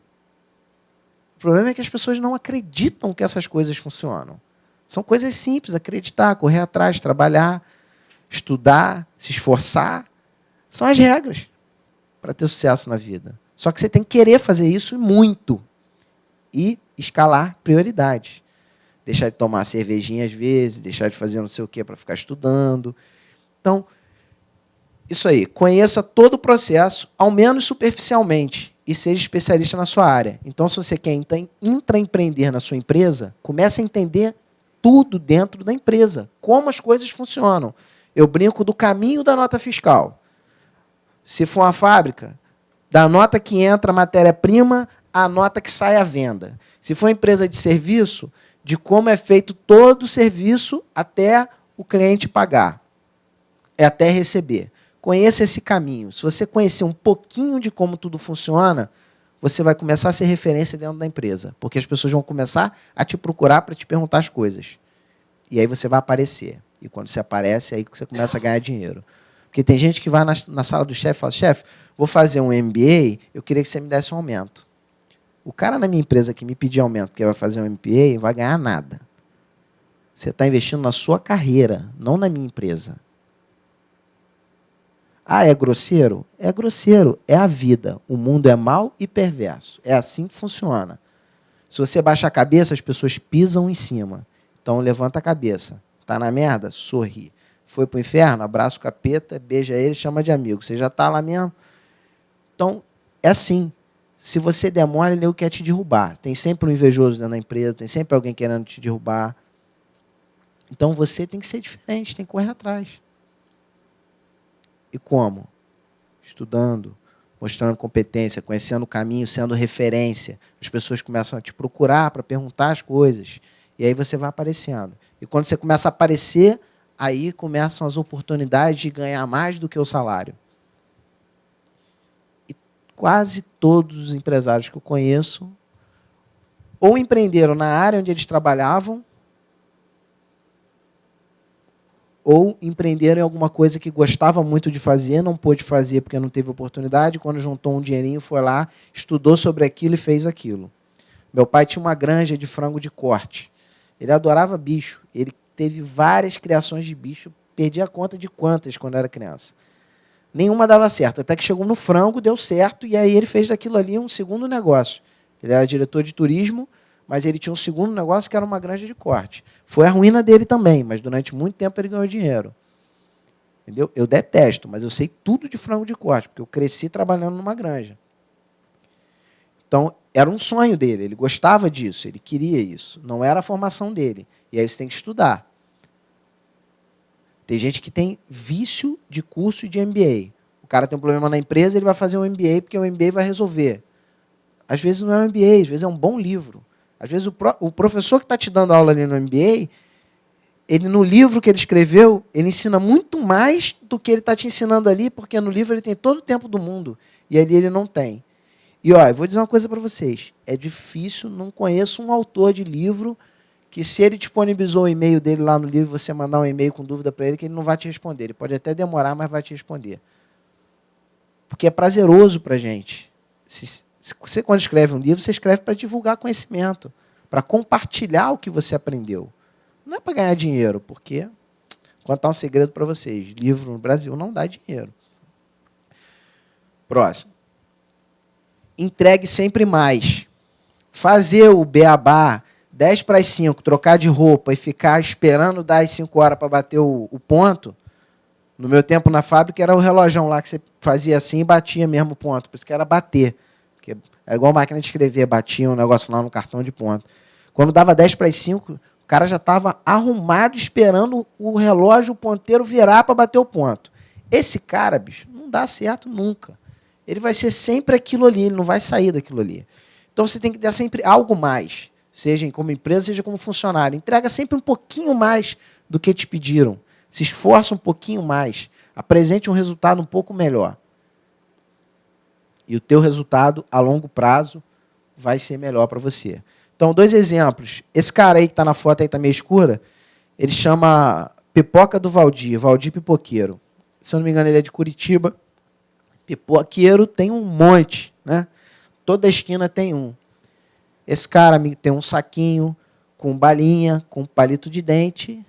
S1: O problema é que as pessoas não acreditam que essas coisas funcionam. São coisas simples, acreditar, correr atrás, trabalhar, estudar, se esforçar. São as regras para ter sucesso na vida. Só que você tem que querer fazer isso e muito. E escalar prioridades. Deixar de tomar cervejinha às vezes, deixar de fazer não sei o quê para ficar estudando. Então, isso aí, conheça todo o processo, ao menos superficialmente, e seja especialista na sua área. Então, se você quer intraempreender na sua empresa, comece a entender tudo dentro da empresa, como as coisas funcionam. Eu brinco do caminho da nota fiscal. Se for uma fábrica, da nota que entra a matéria-prima à nota que sai à venda. Se for uma empresa de serviço, de como é feito todo o serviço até o cliente pagar, até receber. Conheça esse caminho. Se você conhecer um pouquinho de como tudo funciona, você vai começar a ser referência dentro da empresa, porque as pessoas vão começar a te procurar para te perguntar as coisas. E aí você vai aparecer. E quando você aparece, é aí que você começa a ganhar dinheiro. Porque tem gente que vai na sala do chefe e fala, chefe, vou fazer um MBA, eu queria que você me desse um aumento. O cara na minha empresa que me pedir aumento porque vai fazer um MBA, não vai ganhar nada. Você está investindo na sua carreira, não na minha empresa. Ah, é grosseiro? É grosseiro, é a vida. O mundo é mau e perverso. É assim que funciona. Se você baixa a cabeça, as pessoas pisam em cima. Então, levanta a cabeça. Está na merda? Sorri. Foi para o inferno? Abraça o capeta, beija ele, chama de amigo. Você já está lá mesmo? Então, é assim. Se você der mole, ele quer te derrubar. Tem sempre um invejoso dentro da empresa, tem sempre alguém querendo te derrubar. Então, você tem que ser diferente, tem que correr atrás. E como? Estudando, mostrando competência, conhecendo o caminho, sendo referência. As pessoas começam a te procurar para perguntar as coisas. E aí você vai aparecendo. E quando você começa a aparecer, aí começam as oportunidades de ganhar mais do que o salário. E quase todos os empresários que eu conheço ou empreenderam na área onde eles trabalhavam, ou empreenderam em alguma coisa que gostava muito de fazer, não pôde fazer porque não teve oportunidade, quando juntou um dinheirinho, foi lá, estudou sobre aquilo e fez aquilo. Meu pai tinha uma granja de frango de corte. Ele adorava bicho. Ele teve várias criações de bicho, perdi a conta de quantas quando era criança. Nenhuma dava certo, até que chegou no frango, deu certo, e aí ele fez daquilo ali um segundo negócio. Ele era diretor de turismo, mas ele tinha um segundo negócio que era uma granja de corte. Foi a ruína dele também, mas durante muito tempo ele ganhou dinheiro. Entendeu? Eu detesto, mas eu sei tudo de frango de corte, porque eu cresci trabalhando numa granja. Então, era um sonho dele, ele gostava disso, ele queria isso. Não era a formação dele. E aí você tem que estudar. Tem gente que tem vício de curso de MBA. O cara tem um problema na empresa, ele vai fazer um MBA porque o MBA vai resolver. Às vezes não é um MBA, às vezes é um bom livro. Às vezes o professor que está te dando aula ali no MBA, ele no livro que ele escreveu, ele ensina muito mais do que ele está te ensinando ali, porque no livro ele tem todo o tempo do mundo, e ali ele não tem. E ó, eu vou dizer uma coisa para vocês, é difícil, não conheço um autor de livro que se ele disponibilizou o e-mail dele lá no livro, você mandar um e-mail com dúvida para ele, que ele não vai te responder. Ele pode até demorar, mas vai te responder. Porque é prazeroso para a gente. Você, quando escreve um livro, você escreve para divulgar conhecimento, para compartilhar o que você aprendeu. Não é para ganhar dinheiro, porque, vou contar um segredo para vocês, livro no Brasil não dá dinheiro. Próximo. Entregue sempre mais. Fazer o beabá 10 para as 5, trocar de roupa e ficar esperando dar as 5 horas para bater o ponto, no meu tempo na fábrica era o relógio lá que você fazia assim e batia mesmo o ponto, por isso que era bater. Porque era igual máquina de escrever, batia um negócio lá no cartão de ponto. Quando dava 10 para as 5, o cara já estava arrumado esperando o relógio, o ponteiro virar para bater o ponto. Esse cara, bicho, não dá certo nunca. Ele vai ser sempre aquilo ali, ele não vai sair daquilo ali. Então você tem que dar sempre algo mais, seja como empresa, seja como funcionário. Entrega sempre um pouquinho mais do que te pediram. Se esforça um pouquinho mais. Apresente um resultado um pouco melhor. E o teu resultado, a longo prazo, vai ser melhor para você. Então, 2 exemplos. Esse cara aí que está na foto, aí está meio escura, ele chama Pipoca do Valdir, Valdir Pipoqueiro. Se eu não me engano, ele é de Curitiba. Pipoqueiro tem um monte, né? Toda esquina tem um. Esse cara tem um saquinho com balinha, com palito de dente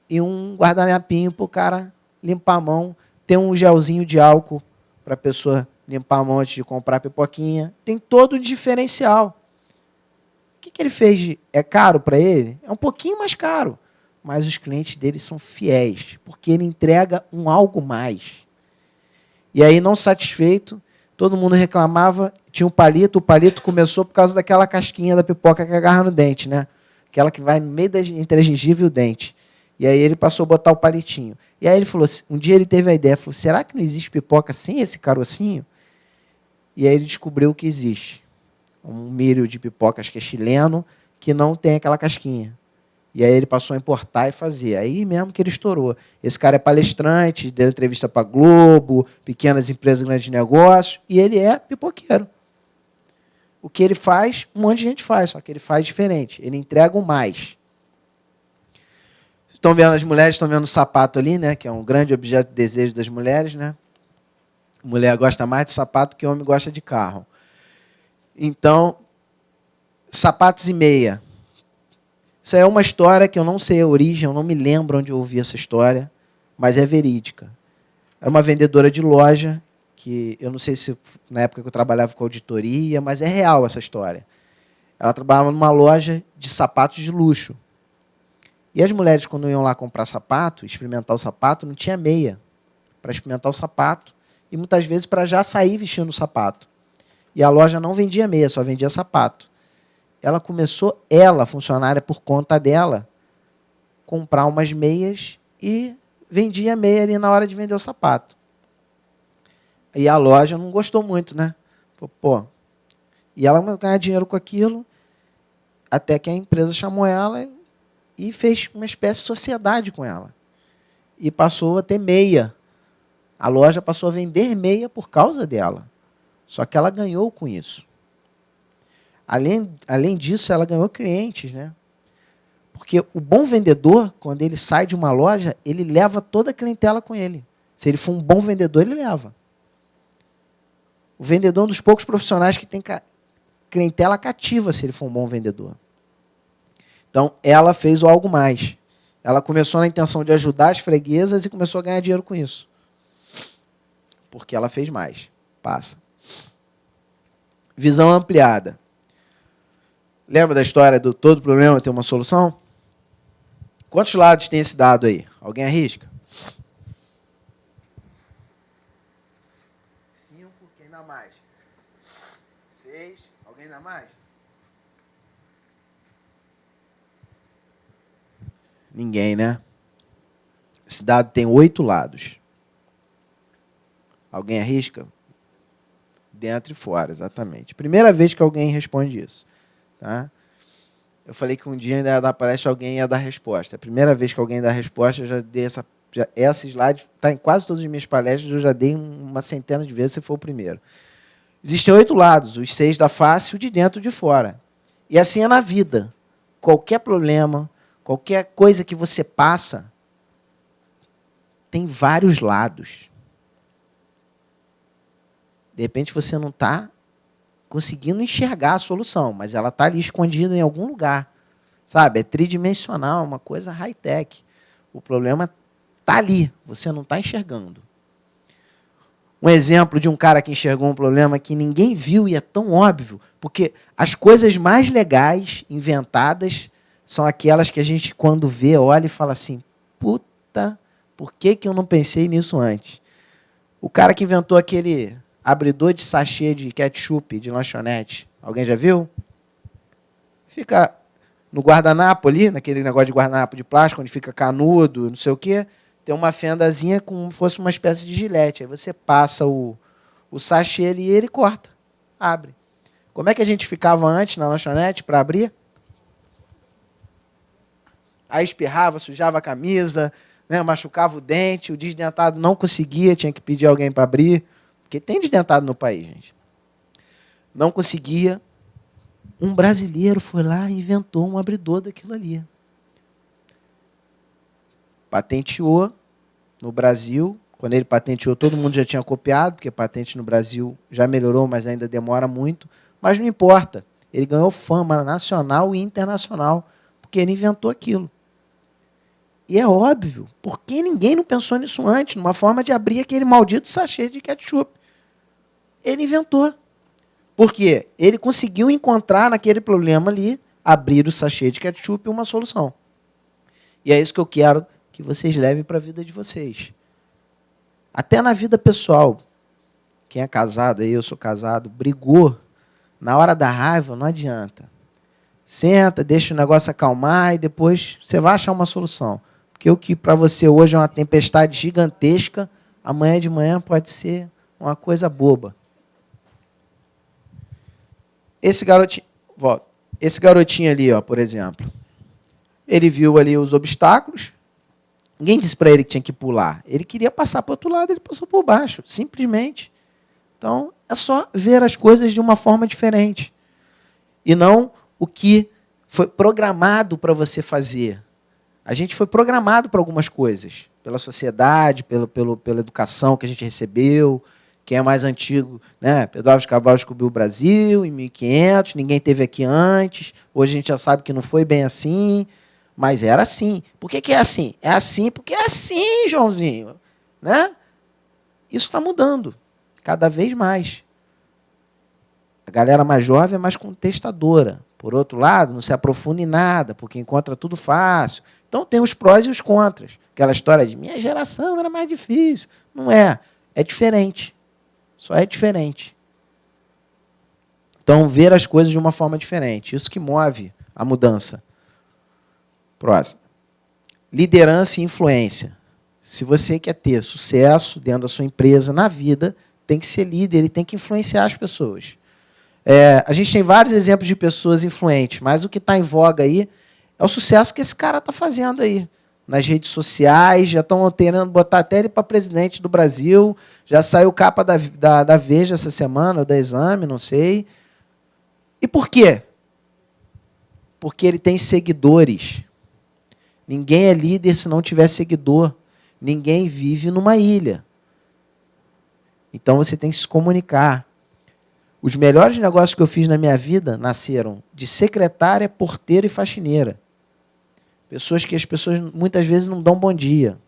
S1: e um guardanapinho para o cara limpar a mão. Tem um gelzinho de álcool para a pessoa limpar a mão antes de comprar a pipoquinha. Tem todo o diferencial. que ele fez? É caro para ele? É um pouquinho mais caro. Mas os clientes dele são fiéis, porque ele entrega um algo mais. E aí, não satisfeito, todo mundo reclamava, tinha um palito, o palito começou por causa daquela casquinha da pipoca que agarra no dente, né? Aquela que vai no meio entre a gengiva e o dente. E aí ele passou a botar o palitinho. E aí ele falou, um dia ele teve a ideia, falou, será que não existe pipoca sem esse carocinho? E aí ele descobriu que existe. Um milho de pipoca, acho que é chileno, que não tem aquela casquinha. E aí ele passou a importar e fazer. Aí mesmo que ele estourou. Esse cara é palestrante, deu entrevista para Globo, pequenas empresas, grandes negócios, e ele é pipoqueiro. O que ele faz, um monte de gente faz, só que ele faz diferente. Ele entrega o mais. Estão vendo, as mulheres estão vendo o sapato ali, né? Que é um grande objeto de desejo das mulheres, né? Mulher gosta mais de sapato que homem gosta de carro. Então, sapatos e meia. Isso é uma história que eu não sei a origem, eu não me lembro onde eu ouvi essa história, mas é verídica. Era uma vendedora de loja, que eu não sei se na época que eu trabalhava com auditoria, mas é real essa história. Ela trabalhava numa loja de sapatos de luxo. E as mulheres, quando iam lá comprar sapato, experimentar o sapato, não tinha meia para experimentar o sapato, e muitas vezes para já sair vestindo o sapato. E a loja não vendia meia, só vendia sapato. Ela começou, funcionária por conta dela, comprar umas meias e vendia meia ali na hora de vender o sapato. E a loja não gostou muito, né? Falou, pô. E ela ganhava dinheiro com aquilo, até que a empresa chamou ela e fez uma espécie de sociedade com ela. E passou a ter meia. A loja passou a vender meia por causa dela. Só que ela ganhou com isso. Além disso, ela ganhou clientes, né? Porque o bom vendedor, quando ele sai de uma loja, ele leva toda a clientela com ele. Se ele for um bom vendedor, ele leva. O vendedor é um dos poucos profissionais que tem clientela cativa, se ele for um bom vendedor. Então, ela fez o algo mais. Ela começou na intenção de ajudar as freguesas e começou a ganhar dinheiro com isso. Porque ela fez mais. Passa. Visão ampliada. Lembra da história do todo problema ter uma solução? Quantos lados tem esse dado aí? Alguém arrisca? 5, quem dá mais? 6, alguém dá mais? Ninguém, né? Esse dado tem 8 lados. Alguém arrisca? Dentro e fora, exatamente. Primeira vez que alguém responde isso. Tá? Eu falei que um dia ainda ia dar palestra, alguém ia dar resposta. A primeira vez que alguém dá resposta, eu já dei essa slide, está em quase todas as minhas palestras, eu já dei uma centena de vezes, se for o primeiro. Existem 8 lados, os 6 da face, o de dentro e o de fora. E assim é na vida. Qualquer problema, qualquer coisa que você passa, tem vários lados. De repente você não está conseguindo enxergar a solução, mas ela está ali escondida em algum lugar. Sabe? É tridimensional, uma coisa high-tech. O problema está ali, você não está enxergando. Um exemplo de um cara que enxergou um problema que ninguém viu e é tão óbvio, porque as coisas mais legais, inventadas, são aquelas que a gente, quando vê, olha e fala assim, puta, por que eu não pensei nisso antes? O cara que inventou aquele abridor de sachê de ketchup de lanchonete. Alguém já viu? Fica no guardanapo ali, naquele negócio de guardanapo de plástico, onde fica canudo, não sei o quê, tem uma fendazinha como se fosse uma espécie de gilete. Aí você passa o sachê ali e ele corta, abre. Como é que a gente ficava antes na lanchonete para abrir? Aí espirrava, sujava a camisa, né, machucava o dente, o desdentado não conseguia, tinha que pedir alguém para abrir. Porque tem desdentado no país, gente. Não conseguia. Um brasileiro foi lá e inventou um abridor daquilo ali. Patenteou no Brasil. Quando ele patenteou, todo mundo já tinha copiado, porque patente no Brasil já melhorou, mas ainda demora muito. Mas não importa. Ele ganhou fama nacional e internacional, porque ele inventou aquilo. E é óbvio, porque ninguém não pensou nisso antes, numa forma de abrir aquele maldito sachê de ketchup. Ele inventou. Por quê? Ele conseguiu encontrar naquele problema ali abrir o sachê de ketchup uma solução. E é isso que eu quero que vocês levem para a vida de vocês. Até na vida pessoal. Quem é casado, aí eu sou casado, brigou, na hora da raiva, não adianta. Senta, deixa o negócio acalmar e depois você vai achar uma solução. Porque o que para você hoje é uma tempestade gigantesca, amanhã de manhã pode ser uma coisa boba. Esse garotinho ali, ó, por exemplo, ele viu ali os obstáculos, ninguém disse para ele que tinha que pular. Ele queria passar para o outro lado, ele passou por baixo, simplesmente. Então, é só ver as coisas de uma forma diferente. E não o que foi programado para você fazer. A gente foi programado para algumas coisas, pela sociedade, pela educação que a gente recebeu. Quem é mais antigo, né? Pedro Álvares Cabral descobriu o Brasil em 1500, ninguém teve aqui antes. Hoje a gente já sabe que não foi bem assim, mas era assim. Por que é assim? É assim porque é assim, Joãozinho. Né? Isso está mudando, cada vez mais. A galera mais jovem é mais contestadora. Por outro lado, não se aprofunda em nada, porque encontra tudo fácil. Então, tem os prós e os contras. Aquela história de minha geração era mais difícil. Não é. É diferente. Só é diferente. Então, ver as coisas de uma forma diferente. Isso que move a mudança. Próximo. Liderança e influência. Se você quer ter sucesso dentro da sua empresa, na vida, tem que ser líder e tem que influenciar as pessoas. A gente tem vários exemplos de pessoas influentes, mas o que está em voga aí é o sucesso que esse cara está fazendo aí. Nas redes sociais, já estão querendo botar até ele para presidente do Brasil, já saiu capa da Veja essa semana, ou da Exame, não sei. E por quê? Porque ele tem seguidores. Ninguém é líder se não tiver seguidor. Ninguém vive numa ilha. Então você tem que se comunicar. Os melhores negócios que eu fiz na minha vida nasceram de secretária, porteira e faxineira. Pessoas que as pessoas muitas vezes não dão bom dia.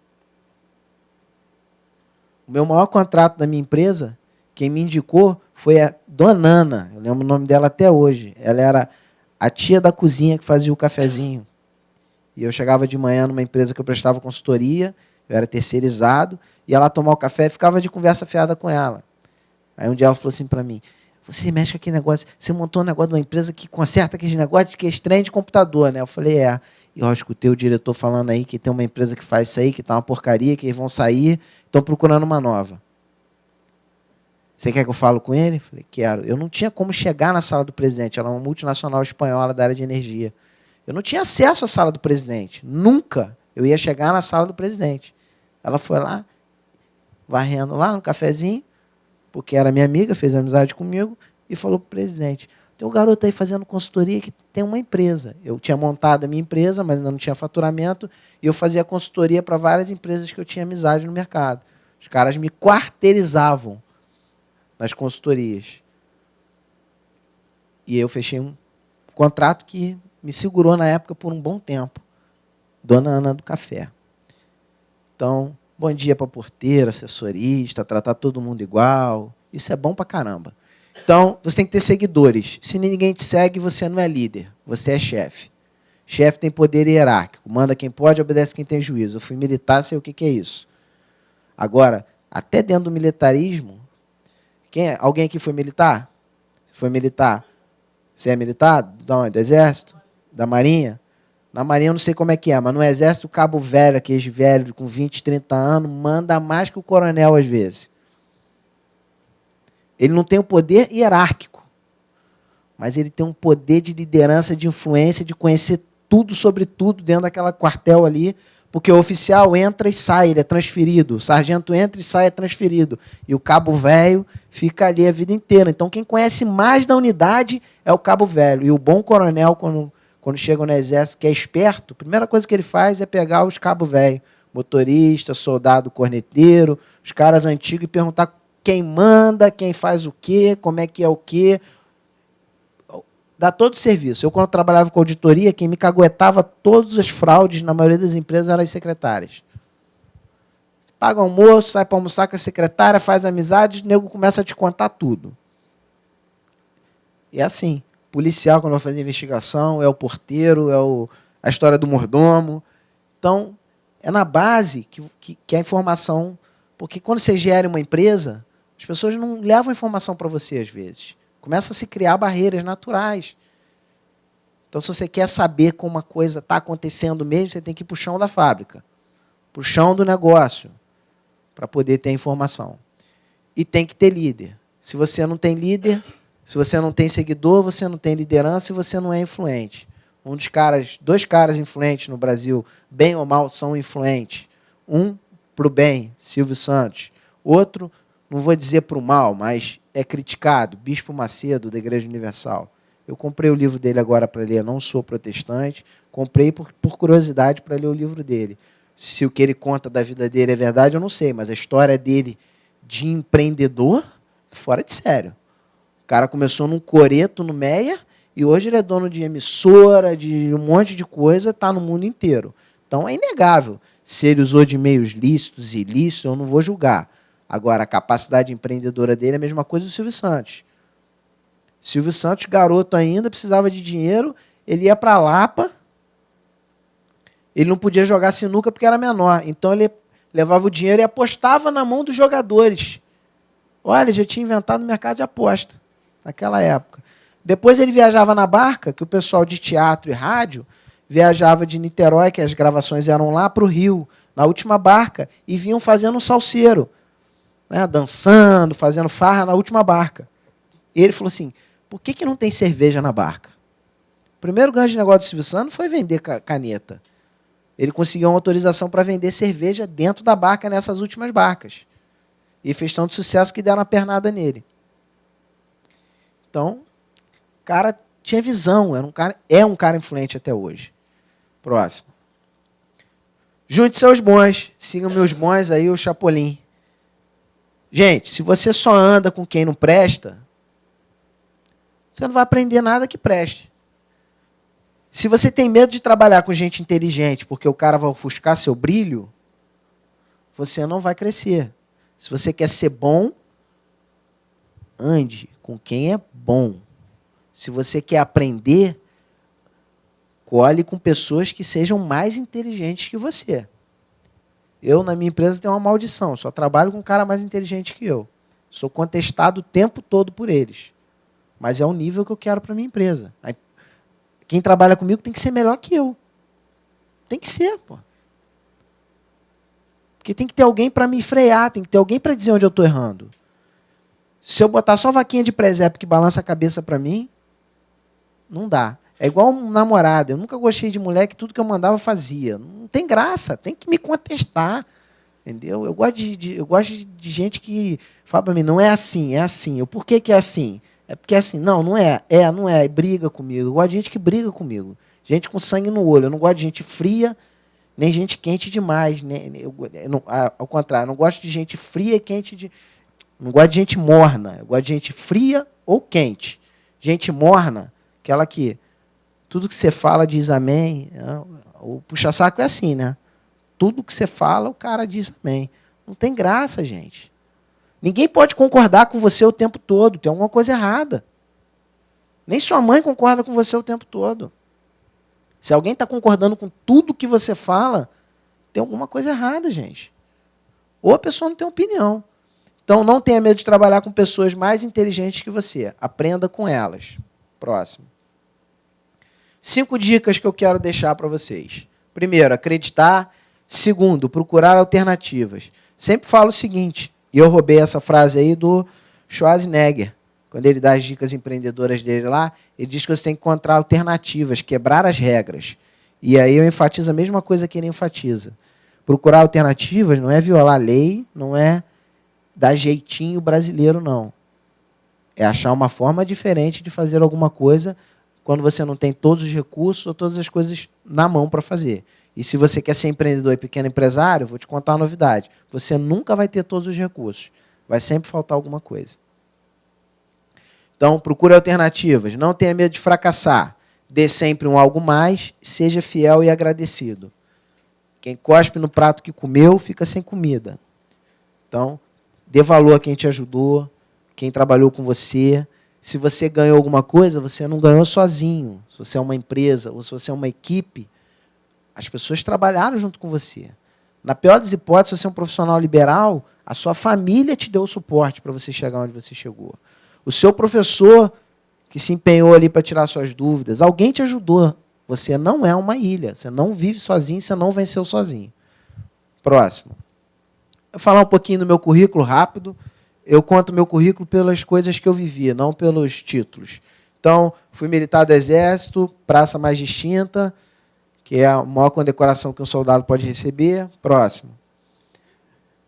S1: O meu maior contrato da minha empresa, quem me indicou foi a Dona Ana. Eu lembro o nome dela até hoje. Ela era a tia da cozinha que fazia o cafezinho. E eu chegava de manhã numa empresa que eu prestava consultoria, eu era terceirizado, e ela tomava o café e ficava de conversa fiada com ela. Aí um dia ela falou assim para mim, você mexe com aquele negócio, você montou um negócio de uma empresa que conserta aqueles negócios que é estranho de computador, né? Eu falei, é. E eu escutei o diretor falando aí que tem uma empresa que faz isso aí, que está uma porcaria, que eles vão sair, estão procurando uma nova. Você quer que eu fale com ele? Eu falei, quero. Eu não tinha como chegar na sala do presidente, ela é uma multinacional espanhola da área de energia. Eu não tinha acesso à sala do presidente. Nunca eu ia chegar na sala do presidente. Ela foi lá, varrendo lá no cafezinho, porque era minha amiga, fez amizade comigo, e falou para o presidente, tem um garoto aí fazendo consultoria que tem uma empresa. Eu tinha montado a minha empresa, mas ainda não tinha faturamento, e eu fazia consultoria para várias empresas que eu tinha amizade no mercado. Os caras me quarteirizavam nas consultorias. E eu fechei um contrato que me segurou na época por um bom tempo. Dona Ana do Café. Então, bom dia para porteira, assessorista, tratar todo mundo igual. Isso é bom para caramba. Então, você tem que ter seguidores. Se ninguém te segue, você não é líder. Você é chefe. Chefe tem poder hierárquico. Manda quem pode, obedece quem tem juízo. Eu fui militar, sei o que é isso. Agora, até dentro do militarismo, alguém aqui foi militar? Foi militar? Você é militar? De onde? Do Exército? Da Marinha? Na Marinha eu não sei como é que é, mas no Exército o cabo velho, aqueles velhos com 20, 30 anos, manda mais que o coronel às vezes. Ele não tem o poder hierárquico, mas ele tem um poder de liderança, de influência, de conhecer tudo sobre tudo dentro daquela quartel ali, porque o oficial entra e sai, ele é transferido. O sargento entra e sai, é transferido. E o cabo velho fica ali a vida inteira. Então, quem conhece mais da unidade é o cabo velho. E o bom coronel, quando chega no exército, que é esperto, a primeira coisa que ele faz é pegar os cabo velho, motorista, soldado, corneteiro, os caras antigos, e perguntar quem manda, quem faz o quê, como é que é o quê. Dá todo o serviço. Eu, quando trabalhava com auditoria, quem me caguetava todas as fraudes, na maioria das empresas, eram as secretárias. Você paga almoço, sai para almoçar com a secretária, faz amizade, o nego começa a te contar tudo. E é assim. policial quando vai fazer investigação, é o porteiro, a história do mordomo. Então, é na base que a informação... Porque quando você gera uma empresa, as pessoas não levam informação para você, às vezes. Começa a se criar barreiras naturais. Então, se você quer saber como uma coisa está acontecendo mesmo, você tem que ir para o chão da fábrica, para o chão do negócio, para poder ter informação. E tem que ter líder. Se você não tem líder, se você não tem seguidor, você não tem liderança e você não é influente. Dois caras influentes no Brasil, bem ou mal, são influentes. Um para o bem, Silvio Santos. Outro, não vou dizer para o mal, mas é criticado, Bispo Macedo, da Igreja Universal. Eu comprei o livro dele agora para ler, não sou protestante, comprei por curiosidade para ler o livro dele. Se o que ele conta da vida dele é verdade, eu não sei, mas a história dele de empreendedor é fora de sério. O cara começou num coreto no Meia e hoje ele é dono de emissora, de um monte de coisa, está no mundo inteiro. Então é inegável. Se ele usou de meios lícitos e ilícitos, eu não vou julgar. Agora, a capacidade empreendedora dele é a mesma coisa do Silvio Santos. Silvio Santos, garoto ainda, precisava de dinheiro, ele ia para a Lapa, ele não podia jogar sinuca porque era menor, então ele levava o dinheiro e apostava na mão dos jogadores. Olha, já tinha inventado o mercado de aposta naquela época. Depois ele viajava na barca, que o pessoal de teatro e rádio viajava de Niterói, que as gravações eram lá, para o Rio, na última barca, e vinham fazendo um salseiro, né, dançando, fazendo farra na última barca. E ele falou assim, por que não tem cerveja na barca? O primeiro grande negócio do Silvio Santos foi vender caneta. Ele conseguiu uma autorização para vender cerveja dentro da barca, nessas últimas barcas. E fez tanto sucesso que deram uma pernada nele. Então, o cara tinha visão, é um cara influente até hoje. Próximo. Junte seus bons, sigam meus bons aí, o Chapolin. Gente, se você só anda com quem não presta, você não vai aprender nada que preste. Se você tem medo de trabalhar com gente inteligente, porque o cara vai ofuscar seu brilho, você não vai crescer. Se você quer ser bom, ande com quem é bom. Se você quer aprender, colhe com pessoas que sejam mais inteligentes que você. Eu, na minha empresa, tenho uma maldição. Só trabalho com um cara mais inteligente que eu. Sou contestado o tempo todo por eles. Mas é o nível que eu quero para a minha empresa. Quem trabalha comigo tem que ser melhor que eu. Tem que ser, pô. Porque tem que ter alguém para me frear, tem que ter alguém para dizer onde eu estou errando. Se eu botar só vaquinha de presépio que balança a cabeça para mim, não dá. É igual um namorado. Eu nunca gostei de mulher que tudo que eu mandava fazia. Não tem graça, tem que me contestar. Entendeu? Eu gosto de gente que fala para mim, não é assim, é assim. Por que é assim? É porque é assim. Não, não é. Não é. Briga comigo. Eu gosto de gente que briga comigo. Gente com sangue no olho. Eu não gosto de gente fria, nem gente quente demais. Ao contrário, eu não gosto de gente fria e quente. Não gosto de gente morna. Eu gosto de gente fria ou quente. Gente morna, aquela que tudo que você fala diz amém. O puxa-saco é assim, né? Tudo que você fala, o cara diz amém. Não tem graça, gente. Ninguém pode concordar com você o tempo todo. Tem alguma coisa errada. Nem sua mãe concorda com você o tempo todo. Se alguém está concordando com tudo que você fala, tem alguma coisa errada, gente. Ou a pessoa não tem opinião. Então, não tenha medo de trabalhar com pessoas mais inteligentes que você. Aprenda com elas. Próximo. 5 dicas que eu quero deixar para vocês. Primeiro, acreditar. Segundo, procurar alternativas. Sempre falo o seguinte, e eu roubei essa frase aí do Schwarzenegger, quando ele dá as dicas empreendedoras dele lá, ele diz que você tem que encontrar alternativas, quebrar as regras. E aí eu enfatizo a mesma coisa que ele enfatiza. Procurar alternativas não é violar a lei, não é dar jeitinho brasileiro, não. É achar uma forma diferente de fazer alguma coisa quando você não tem todos os recursos ou todas as coisas na mão para fazer. E se você quer ser empreendedor e pequeno empresário, vou te contar uma novidade. Você nunca vai ter todos os recursos. Vai sempre faltar alguma coisa. Então, procure alternativas. Não tenha medo de fracassar. Dê sempre um algo mais. Seja fiel e agradecido. Quem cospe no prato que comeu, fica sem comida. Então, dê valor a quem te ajudou, quem trabalhou com você. se você ganhou alguma coisa, você não ganhou sozinho. Se você é uma empresa ou se você é uma equipe, as pessoas trabalharam junto com você. Na pior das hipóteses, se você é um profissional liberal, a sua família te deu o suporte para você chegar onde você chegou. O seu professor que se empenhou ali para tirar suas dúvidas, alguém te ajudou. Você não é uma ilha, você não vive sozinho, você não venceu sozinho. Próximo. Eu vou falar um pouquinho do meu currículo rápido. Eu conto meu currículo pelas coisas que eu vivi, não pelos títulos. Então, fui militar do Exército, praça mais distinta, que é a maior condecoração que um soldado pode receber. Próximo.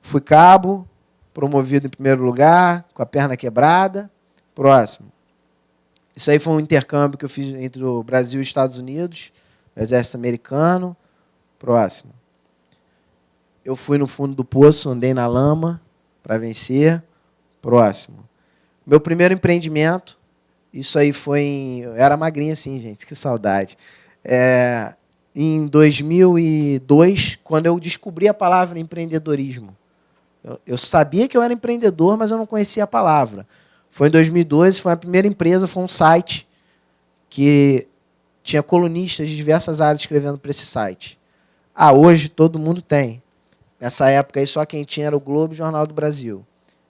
S1: Fui cabo, promovido em primeiro lugar, com a perna quebrada. Próximo. Isso aí foi um intercâmbio que eu fiz entre o Brasil e os Estados Unidos, o Exército Americano. Próximo. Eu fui no fundo do poço, andei na lama para vencer. Próximo. Meu primeiro empreendimento, isso aí foi eu era magrinha assim, gente, que saudade. Em 2002, quando eu descobri a palavra empreendedorismo. Eu sabia que eu era empreendedor, mas eu não conhecia a palavra. Foi em 2002, foi a primeira empresa, foi um site que tinha colunistas de diversas áreas escrevendo para esse site. Hoje todo mundo tem. Nessa época aí só quem tinha era o Globo e o Jornal do Brasil.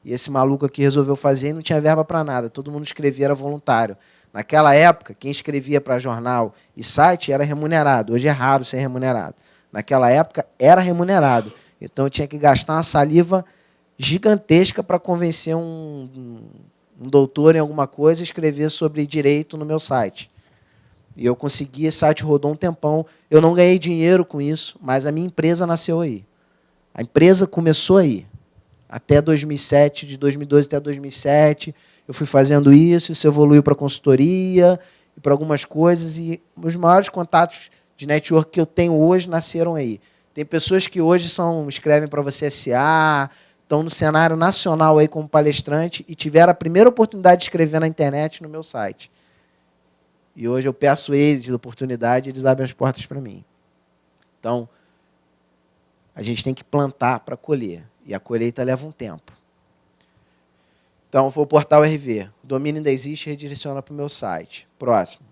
S1: E esse maluco aqui resolveu fazer e não tinha verba para nada. Todo mundo escrevia, era voluntário. Naquela época, quem escrevia para jornal e site era remunerado. Hoje é raro ser remunerado. Naquela época, era remunerado. Então, eu tinha que gastar uma saliva gigantesca para convencer um doutor em alguma coisa a escrever sobre direito no meu site. E eu consegui, esse site rodou um tempão. Eu não ganhei dinheiro com isso, mas a minha empresa nasceu aí. A empresa começou aí. Até 2007, de 2012 até 2007, eu fui fazendo isso evoluiu para consultoria e para algumas coisas, e os maiores contatos de network que eu tenho hoje nasceram aí. Tem pessoas que hoje escrevem para você SA, estão no cenário nacional aí como palestrante e tiveram a primeira oportunidade de escrever na internet no meu site. E hoje eu peço eles a oportunidade e eles abrem as portas para mim. Então, a gente tem que plantar para colher. E a colheita leva um tempo. Então, vou portal RV. O domínio ainda existe, redireciona para o meu site. Próximo.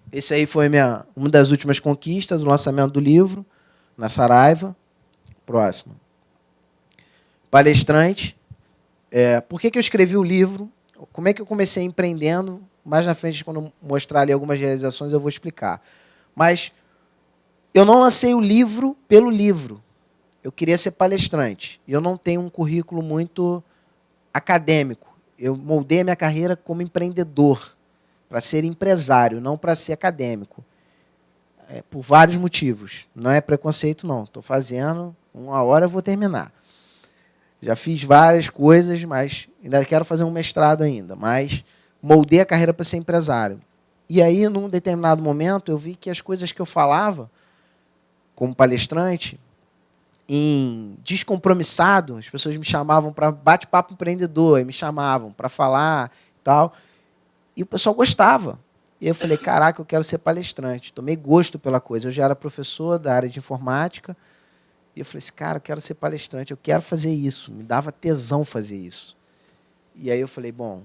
S1: Esse aí foi uma das últimas conquistas, o lançamento do livro, na Saraiva. Próximo. Palestrante. Por que eu escrevi o livro? Como é que eu comecei empreendendo? Mais na frente, quando eu mostrar ali algumas realizações, eu vou explicar. Mas eu não lancei o livro pelo livro. Eu queria ser palestrante. E eu não tenho um currículo muito acadêmico. Eu moldei a minha carreira como empreendedor, para ser empresário, não para ser acadêmico. Por vários motivos. Não é preconceito, não. Estou fazendo, uma hora eu vou terminar. Já fiz várias coisas, mas ainda quero fazer um mestrado ainda. Mas moldei a carreira para ser empresário. E aí, num determinado momento, eu vi que as coisas que eu falava, como palestrante, em descompromissado, as pessoas me chamavam para bate-papo empreendedor, me chamavam para falar e tal, e o pessoal gostava. E eu falei, caraca, eu quero ser palestrante. Tomei gosto pela coisa. Eu já era professor da área de informática, e eu falei assim, cara, eu quero ser palestrante, eu quero fazer isso. Me dava tesão fazer isso. E aí eu falei, bom,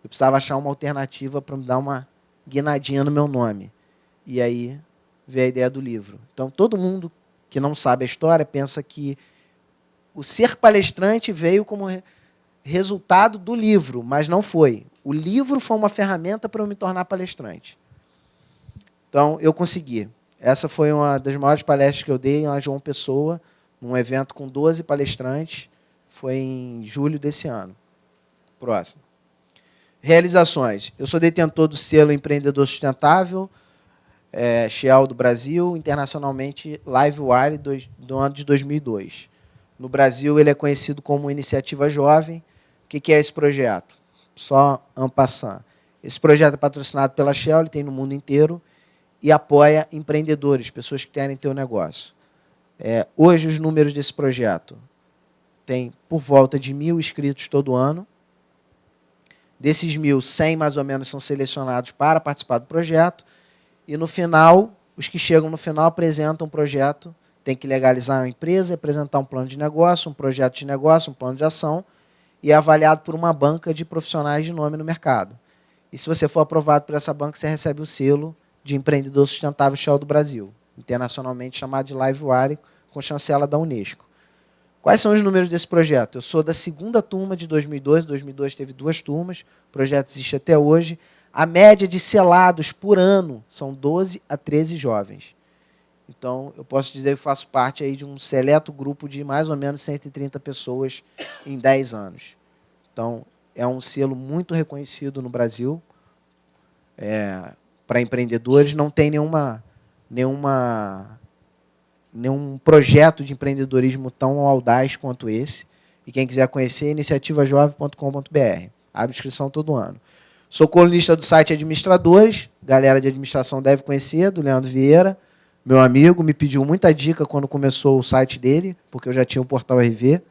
S1: eu precisava achar uma alternativa para me dar uma guinadinha no meu nome. E aí veio a ideia do livro. Então, todo mundo que não sabe a história pensa que o ser palestrante veio como resultado do livro, mas não foi. O livro foi uma ferramenta para eu me tornar palestrante. Então, eu consegui. Essa foi uma das maiores palestras que eu dei em João Pessoa, num evento com 12 palestrantes. Foi em julho desse ano. Próximo. Realizações. Eu sou detentor do selo Empreendedor Sustentável, Shell do Brasil, internacionalmente Livewire do ano de 2002. No Brasil, ele é conhecido como Iniciativa Jovem. O que é esse projeto? Só en passant. Esse projeto é patrocinado pela Shell, ele tem no mundo inteiro, e apoia empreendedores, pessoas que querem ter um negócio. Hoje, os números desse projeto tem por volta de 1.000 inscritos todo ano. Desses 1.000, 100 mais ou menos são selecionados para participar do projeto. E no final, os que chegam no final apresentam um projeto, tem que legalizar a empresa, apresentar um plano de negócio, um projeto de negócio, um plano de ação, e é avaliado por uma banca de profissionais de nome no mercado. E se você for aprovado por essa banca, você recebe o selo de empreendedor sustentável Shell do Brasil, internacionalmente chamado de Livewire, com chancela da Unesco. Quais são os números desse projeto? Eu sou da segunda turma de 2002, 2002 teve 2 turmas, o projeto existe até hoje. A média de selados por ano são 12 a 13 jovens. Então, eu posso dizer que faço parte aí de um seleto grupo de mais ou menos 130 pessoas em 10 anos. Então, é um selo muito reconhecido no Brasil para empreendedores. Não tem nenhum projeto de empreendedorismo tão audaz quanto esse. E quem quiser conhecer, iniciativajovem.com.br. Abre inscrição todo ano. Sou colunista do site Administradores, galera de administração deve conhecer, do Leandro Vieira, meu amigo, me pediu muita dica quando começou o site dele, porque eu já tinha o Portal RV.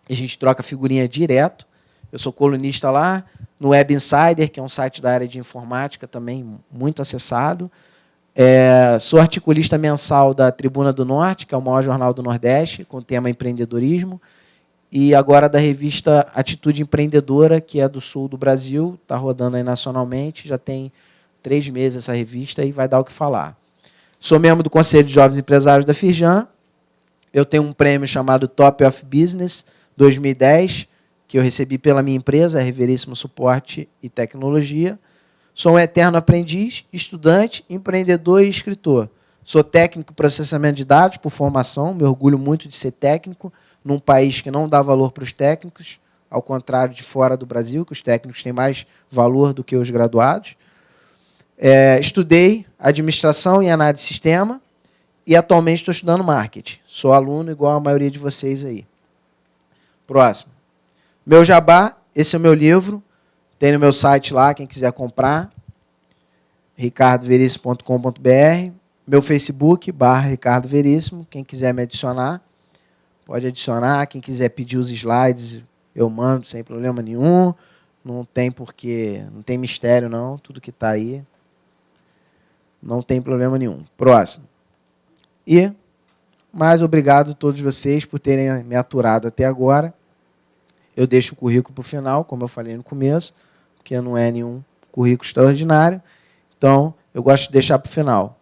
S1: A gente troca figurinha direto. Eu sou colunista lá, no Web Insider, que é um site da área de informática também muito acessado. Sou articulista mensal da Tribuna do Norte, que é o maior jornal do Nordeste, com o tema empreendedorismo. E agora da revista Atitude Empreendedora, que é do sul do Brasil, está rodando aí nacionalmente, já tem 3 meses essa revista e vai dar o que falar. Sou membro do Conselho de Jovens Empresários da Firjan. Eu tenho um prêmio chamado Top of Business 2010, que eu recebi pela minha empresa, Reveríssimo Suporte e Tecnologia. Sou um eterno aprendiz, estudante, empreendedor e escritor. Sou técnico em processamento de dados por formação, me orgulho muito de ser técnico, num país que não dá valor para os técnicos, ao contrário de fora do Brasil, que os técnicos têm mais valor do que os graduados. Estudei administração e análise de sistema e atualmente estou estudando marketing. Sou aluno igual a maioria de vocês aí. Próximo. Meu jabá, esse é o meu livro, tem no meu site lá, quem quiser comprar, ricardoveríssimo.com.br, meu Facebook, /Ricardo Veríssimo, quem quiser me adicionar, pode adicionar, quem quiser pedir os slides, eu mando sem problema nenhum, não tem porquê, não tem mistério não, tudo que está aí, não tem problema nenhum. Próximo. E, mais obrigado a todos vocês por terem me aturado até agora. Eu deixo o currículo para o final, como eu falei no começo, porque não é nenhum currículo extraordinário, então eu gosto de deixar para o final,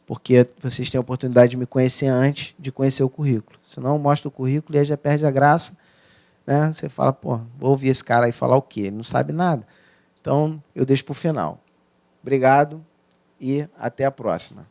S1: porque vocês têm a oportunidade de me conhecer antes de conhecer o currículo. Senão eu mostro o currículo e aí já perde a graça. Né? Você fala, pô, vou ouvir esse cara aí falar o quê? Ele não sabe nada. Então, eu deixo para o final. Obrigado e até a próxima.